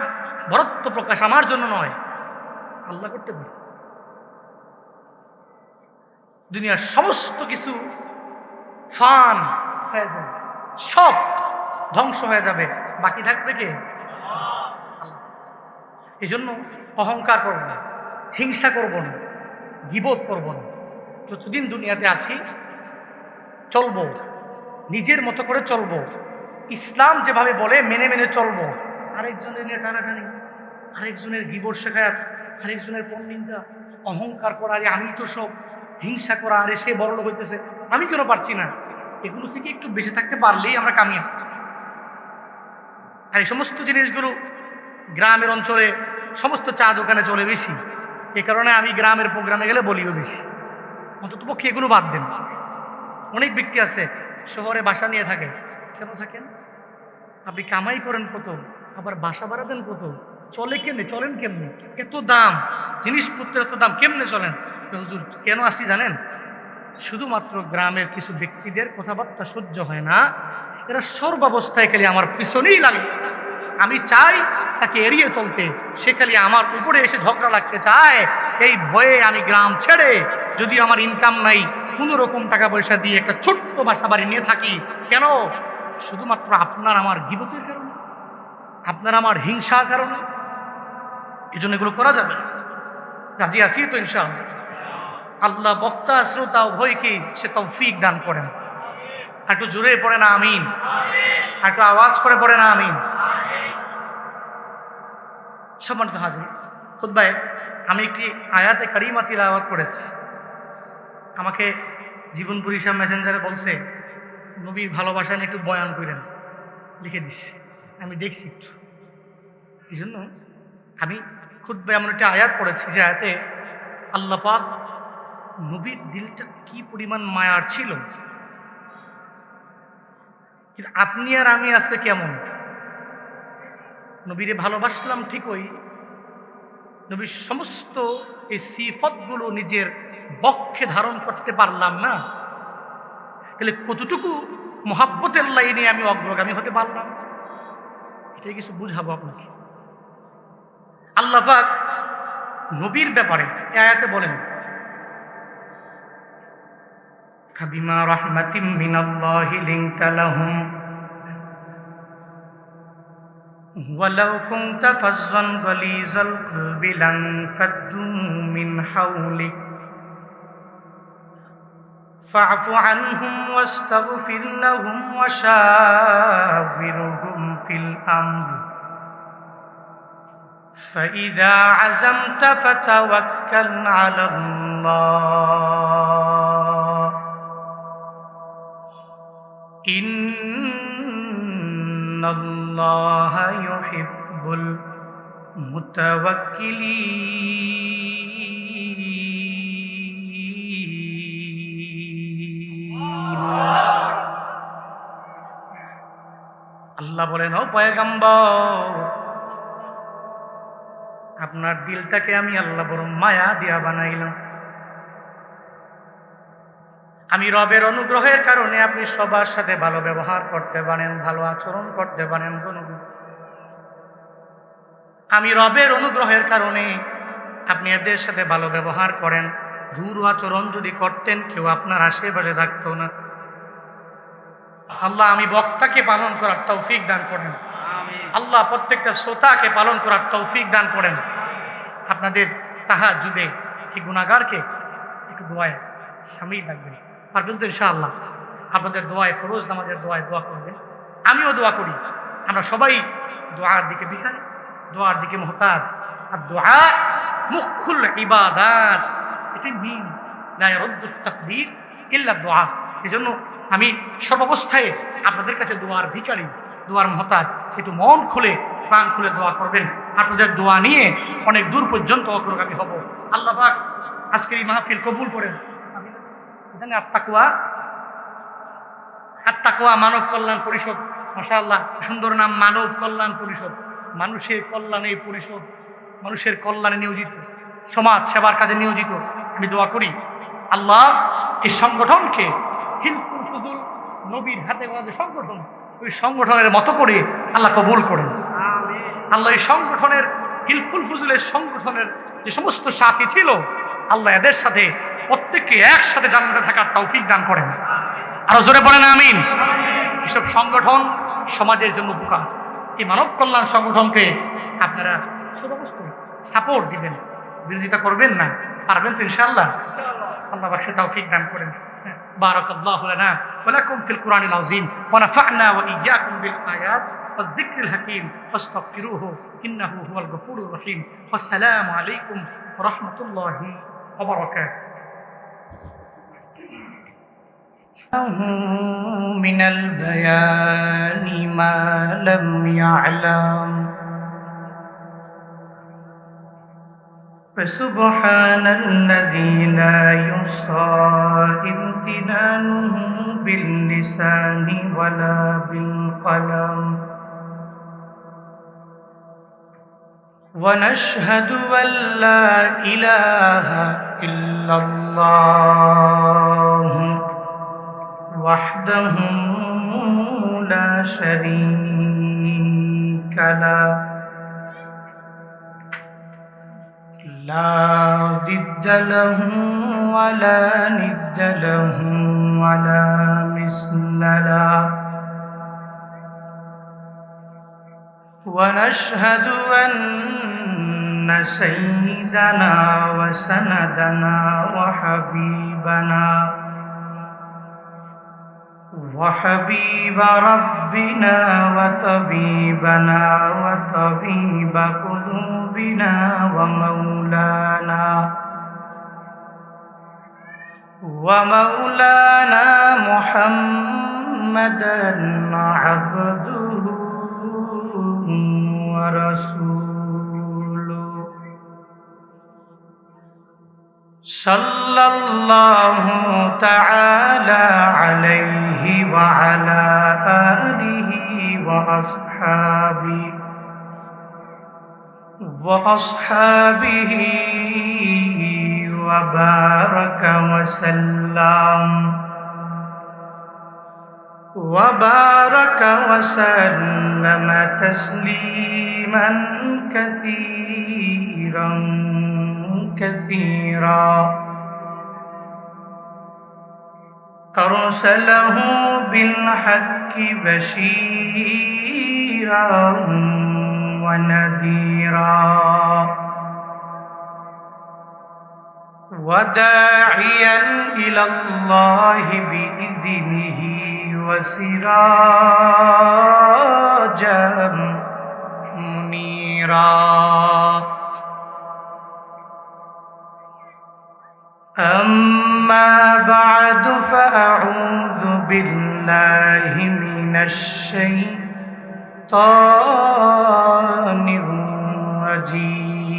[SPEAKER 1] বরত্ব প্রকাশ আমার জন্য নয়, আল্লাহ করতে পারে। দুনিয়ার সমস্ত কিছু ফান হয়ে যাবে, সব ধ্বংস হয়ে যাবে, বাকি থাকবে কে? এই জন্য অহংকার করব না, হিংসা করব না, গীবত করব না। যতদিন দুনিয়াতে আছি চলবো, নিজের মতো করে চলবো, ইসলাম যেভাবে বলে মেনে মেনে চলবো। আরেকজনের নিয়ে টানাটানি, আরেকজনের গীবত শেখায়, আরেকজনের পরনিন্দা, অহংকার করা, আরে আমি তো সব, হিংসা করা, আরে সে বড়লোক হইতেছে আমি কেন পারছি না, এগুলো থেকে একটু বেঁচে থাকতে পারলেই আমরা কামিয়াব। আর এই সমস্ত জিনিসগুলো গ্রামের অঞ্চলে সমস্ত চা দোকানে চলে বেশি, এ কারণে আমি গ্রামের প্রোগ্রামে গেলে বলিও বেশি। অন্তত পক্ষে এগুলো বাদ দেন। অনেক ব্যক্তি আছে শহরে বাসা নিয়ে থাকে, কেন থাকেন? আপনি কামাই করেন কত, আবার বাসা ভাড়া দেন কত, চলেন কেমনে, এত দাম, জিনিসপত্রের এত দাম, কেমনে চলেন? হুজুর কেন আসছি জানেন? শুধুমাত্র গ্রামের কিছু ব্যক্তিদের কথাবার্তা সহ্য হয় না, এরা সর্বাবস্থায় খালি আমার পিছনেই লাগে। আমি চাই তাকে এড়িয়ে চলতে, সে খালি আমার উপরে এসে ঝগড়া লাগতে চায়। এই ভয়ে আমি গ্রাম ছেড়ে, যদি আমার ইনকাম নাই, কোনো রকম টাকা পয়সা দিয়ে একটা ছোট্ট বাসা বাড়ি নিয়ে থাকি। কেন? শুধুমাত্র আপনার আমার গীবতের কারণে, আপনার আমার হিংসার কারণে। এই জন্য এগুলো করা যাবে না। রাজি আছি তো ইনশাআল্লাহ? আল্লাহ বক্তা শ্রোতা উভয়কে সে তৌফিক দান করেন। একটু জোরে পড়ে না আমিন, একটু আওয়াজ করে পড়ে না আমিন। সম্মানিত হাজির, খুতবায় আমি একটি আয়াতে কারিমা তিলাওয়াত করেছি। আমাকে জীবনপুরি সাহেব মেসেঞ্জারে বলছে নবীর ভালোবাসা নিয়ে একটু বয়ান করেন, লিখে দিচ্ছি। আমি দেখছি একটু, এই জন্য আমি খুতবায় এমন একটা আয়াত পড়েছি যে আয়াতে আল্লাহ পাক নবীর দিলটা কি পরিমাণ মায়ার ছিল। কিন্তু আপনি আর আমি আজকে কেমন? নবীরে ভালোবাসলাম ঠিকই, নবীর সমস্ত এই সিফতগুলো নিজের বক্ষে ধারণ করতে পারলাম না, তাহলে কতটুকু মহাব্বতের লাইনে আমি অগ্রগামী হতে পারলাম? এটাই কিছু বুঝাবো আপনাকে। আল্লাহ পাক নবীর ব্যাপারে এই আয়াতে বলেন, ফাবিমা রাহমাতিম মিনাল্লাহি লিনতা লাহুম ওয়ালাউ কুনতা ফাজ্জান গালিজাল কলবি লানফাদ্দু মিন হাওলিক ফা'ফু আনহুম ওয়াস্তাগফির লাহুম ওয়াশাবিরহুম ফিল আমর فإذا عزمت فتوكل على الله إن الله يحب المتوكلين আল্লাহ বলেন, ও পয়গম্বর, আপনার দিলটাকে আমি আল্লাহ বড় মায়া দিয়া বানাইলাম। আমি রবের অনুগ্রহের কারণে আপনি সবার সাথে ভালো ব্যবহার করতে পারেন, ভালো আচরণ করতে পারেন। আমি রবের অনুগ্রহের কারণে আপনি এদের সাথে ভালো ব্যবহার করেন। রূঢ় আচরণ যদি করতেন, কেউ আপনার আশেপাশে থাকতো না। আল্লাহ আমি বক্তাকে পালন করার তৌফিক দান করেন। আল্লাহ প্রত্যেকটা শ্রোতাকে পালন করার তৌফিক দান করেন। আপনাদের তাহাজ্জুদে এই গুনাহগারকে একটু দোয়ায় শামিল রাখবেন, পারবেন তো ইনশাআল্লাহ? আপনাদের দোয়ায়, ফরজ নামাজের দোয়ায় দোয়া করবেন, আমিও দোয়া করি। আমরা সবাই দোয়ার দিকে ভিখারি, দোয়ার দিকে মুহতাজ। আর দোয়া মুখুল ইবাদাত, এটি মিন লা ইয়ারুদ্দুত তাকদীর ইল্লা দোয়া। এজন্য আমি সর্বাবস্থায় আপনাদের কাছে দোয়ার ভিখারি, দোয়ার মুহতাজ। একটু মন খুলে, প্রাণ খুলে দোয়া করবেন। আপনাদের দোয়া নিয়ে অনেক দূর পর্যন্ত অগ্রগামী হব। আল্লাহ পাক আজকের এই মাহফিল কবুল করেন। জানি আত্তাকওয়া মানব কল্যাণ পরিষদ, মাশাআল্লাহ সুন্দর নাম, মানব কল্যাণ পরিষদ। মানুষের কল্যাণে এই পরিষদ, মানুষের কল্যাণে নিয়োজিত, সমাজ সেবার কাজে নিয়োজিত। আমি দোয়া করি আল্লাহ এই সংগঠনকে হিলফুল ফুজুল নবীর হাতে গড়া যে সংগঠন, ওই সংগঠনের মতো করে আল্লাহ কবুল করেন। আল্লাহ এই সংগঠনের, হিলফুল ফুজুলের সংগঠনের যে সমস্ত সাথী ছিল, আল্লাহ এদের সাথে প্রত্যেককে একসাথে জান্নাতে থাকার তৌফিক দান করেন। আরো জোরে বলেন আমিন। এসব সংগঠন সমাজের জন্য উপকার। এই মানব কল্যাণ সংগঠনকে আপনারা সর্বাবস্থায় সাপোর্ট দিবেন, বিরোধিতা করবেন না। পারবেন তো ইনশাআল্লাহ? আল্লাহ বাক্সে তৌফিক দান করেন। বারাকাল্লাহু লানা ওয়া লাকুম ফিল কুরআনিল আযীম ওয়া নাফা'না ওয়া ইয়্যাকুম বিল আয়াত ওয়াজ যিকরিল হাকীম ফাস্তাগফিরুহু ইন্নাহু হুয়াল গফুরুর রহিম। আসসালামু আলাইকুম ওয়া রাহমাতুল্লাহি ওয়া বারাকাতুহু। মিনাল বায়ানি মা লাম ইয়া'লাম فسبحان الذي لا يحصى امتنانه باللسان ولا بالقلم ونشهد أن لا إله إلا الله وحده لا شريك له لا ضد له ولا ند له ولا مثل له ونشهد أن سيدنا وسندنا وحبيب ربنا وطبيب قلوبنا ومولانا محمدا عبده ورسوله صلى الله تعالى عليه وعلى آله وأصحابه وبارك وسلم تسليما كثيرا أرسله بالحق بشيرا ونذيرا وداعيا إلى الله بإذنه وسراجا منيرا أما بعد فأعوذ بالله من الشيطان الرجيم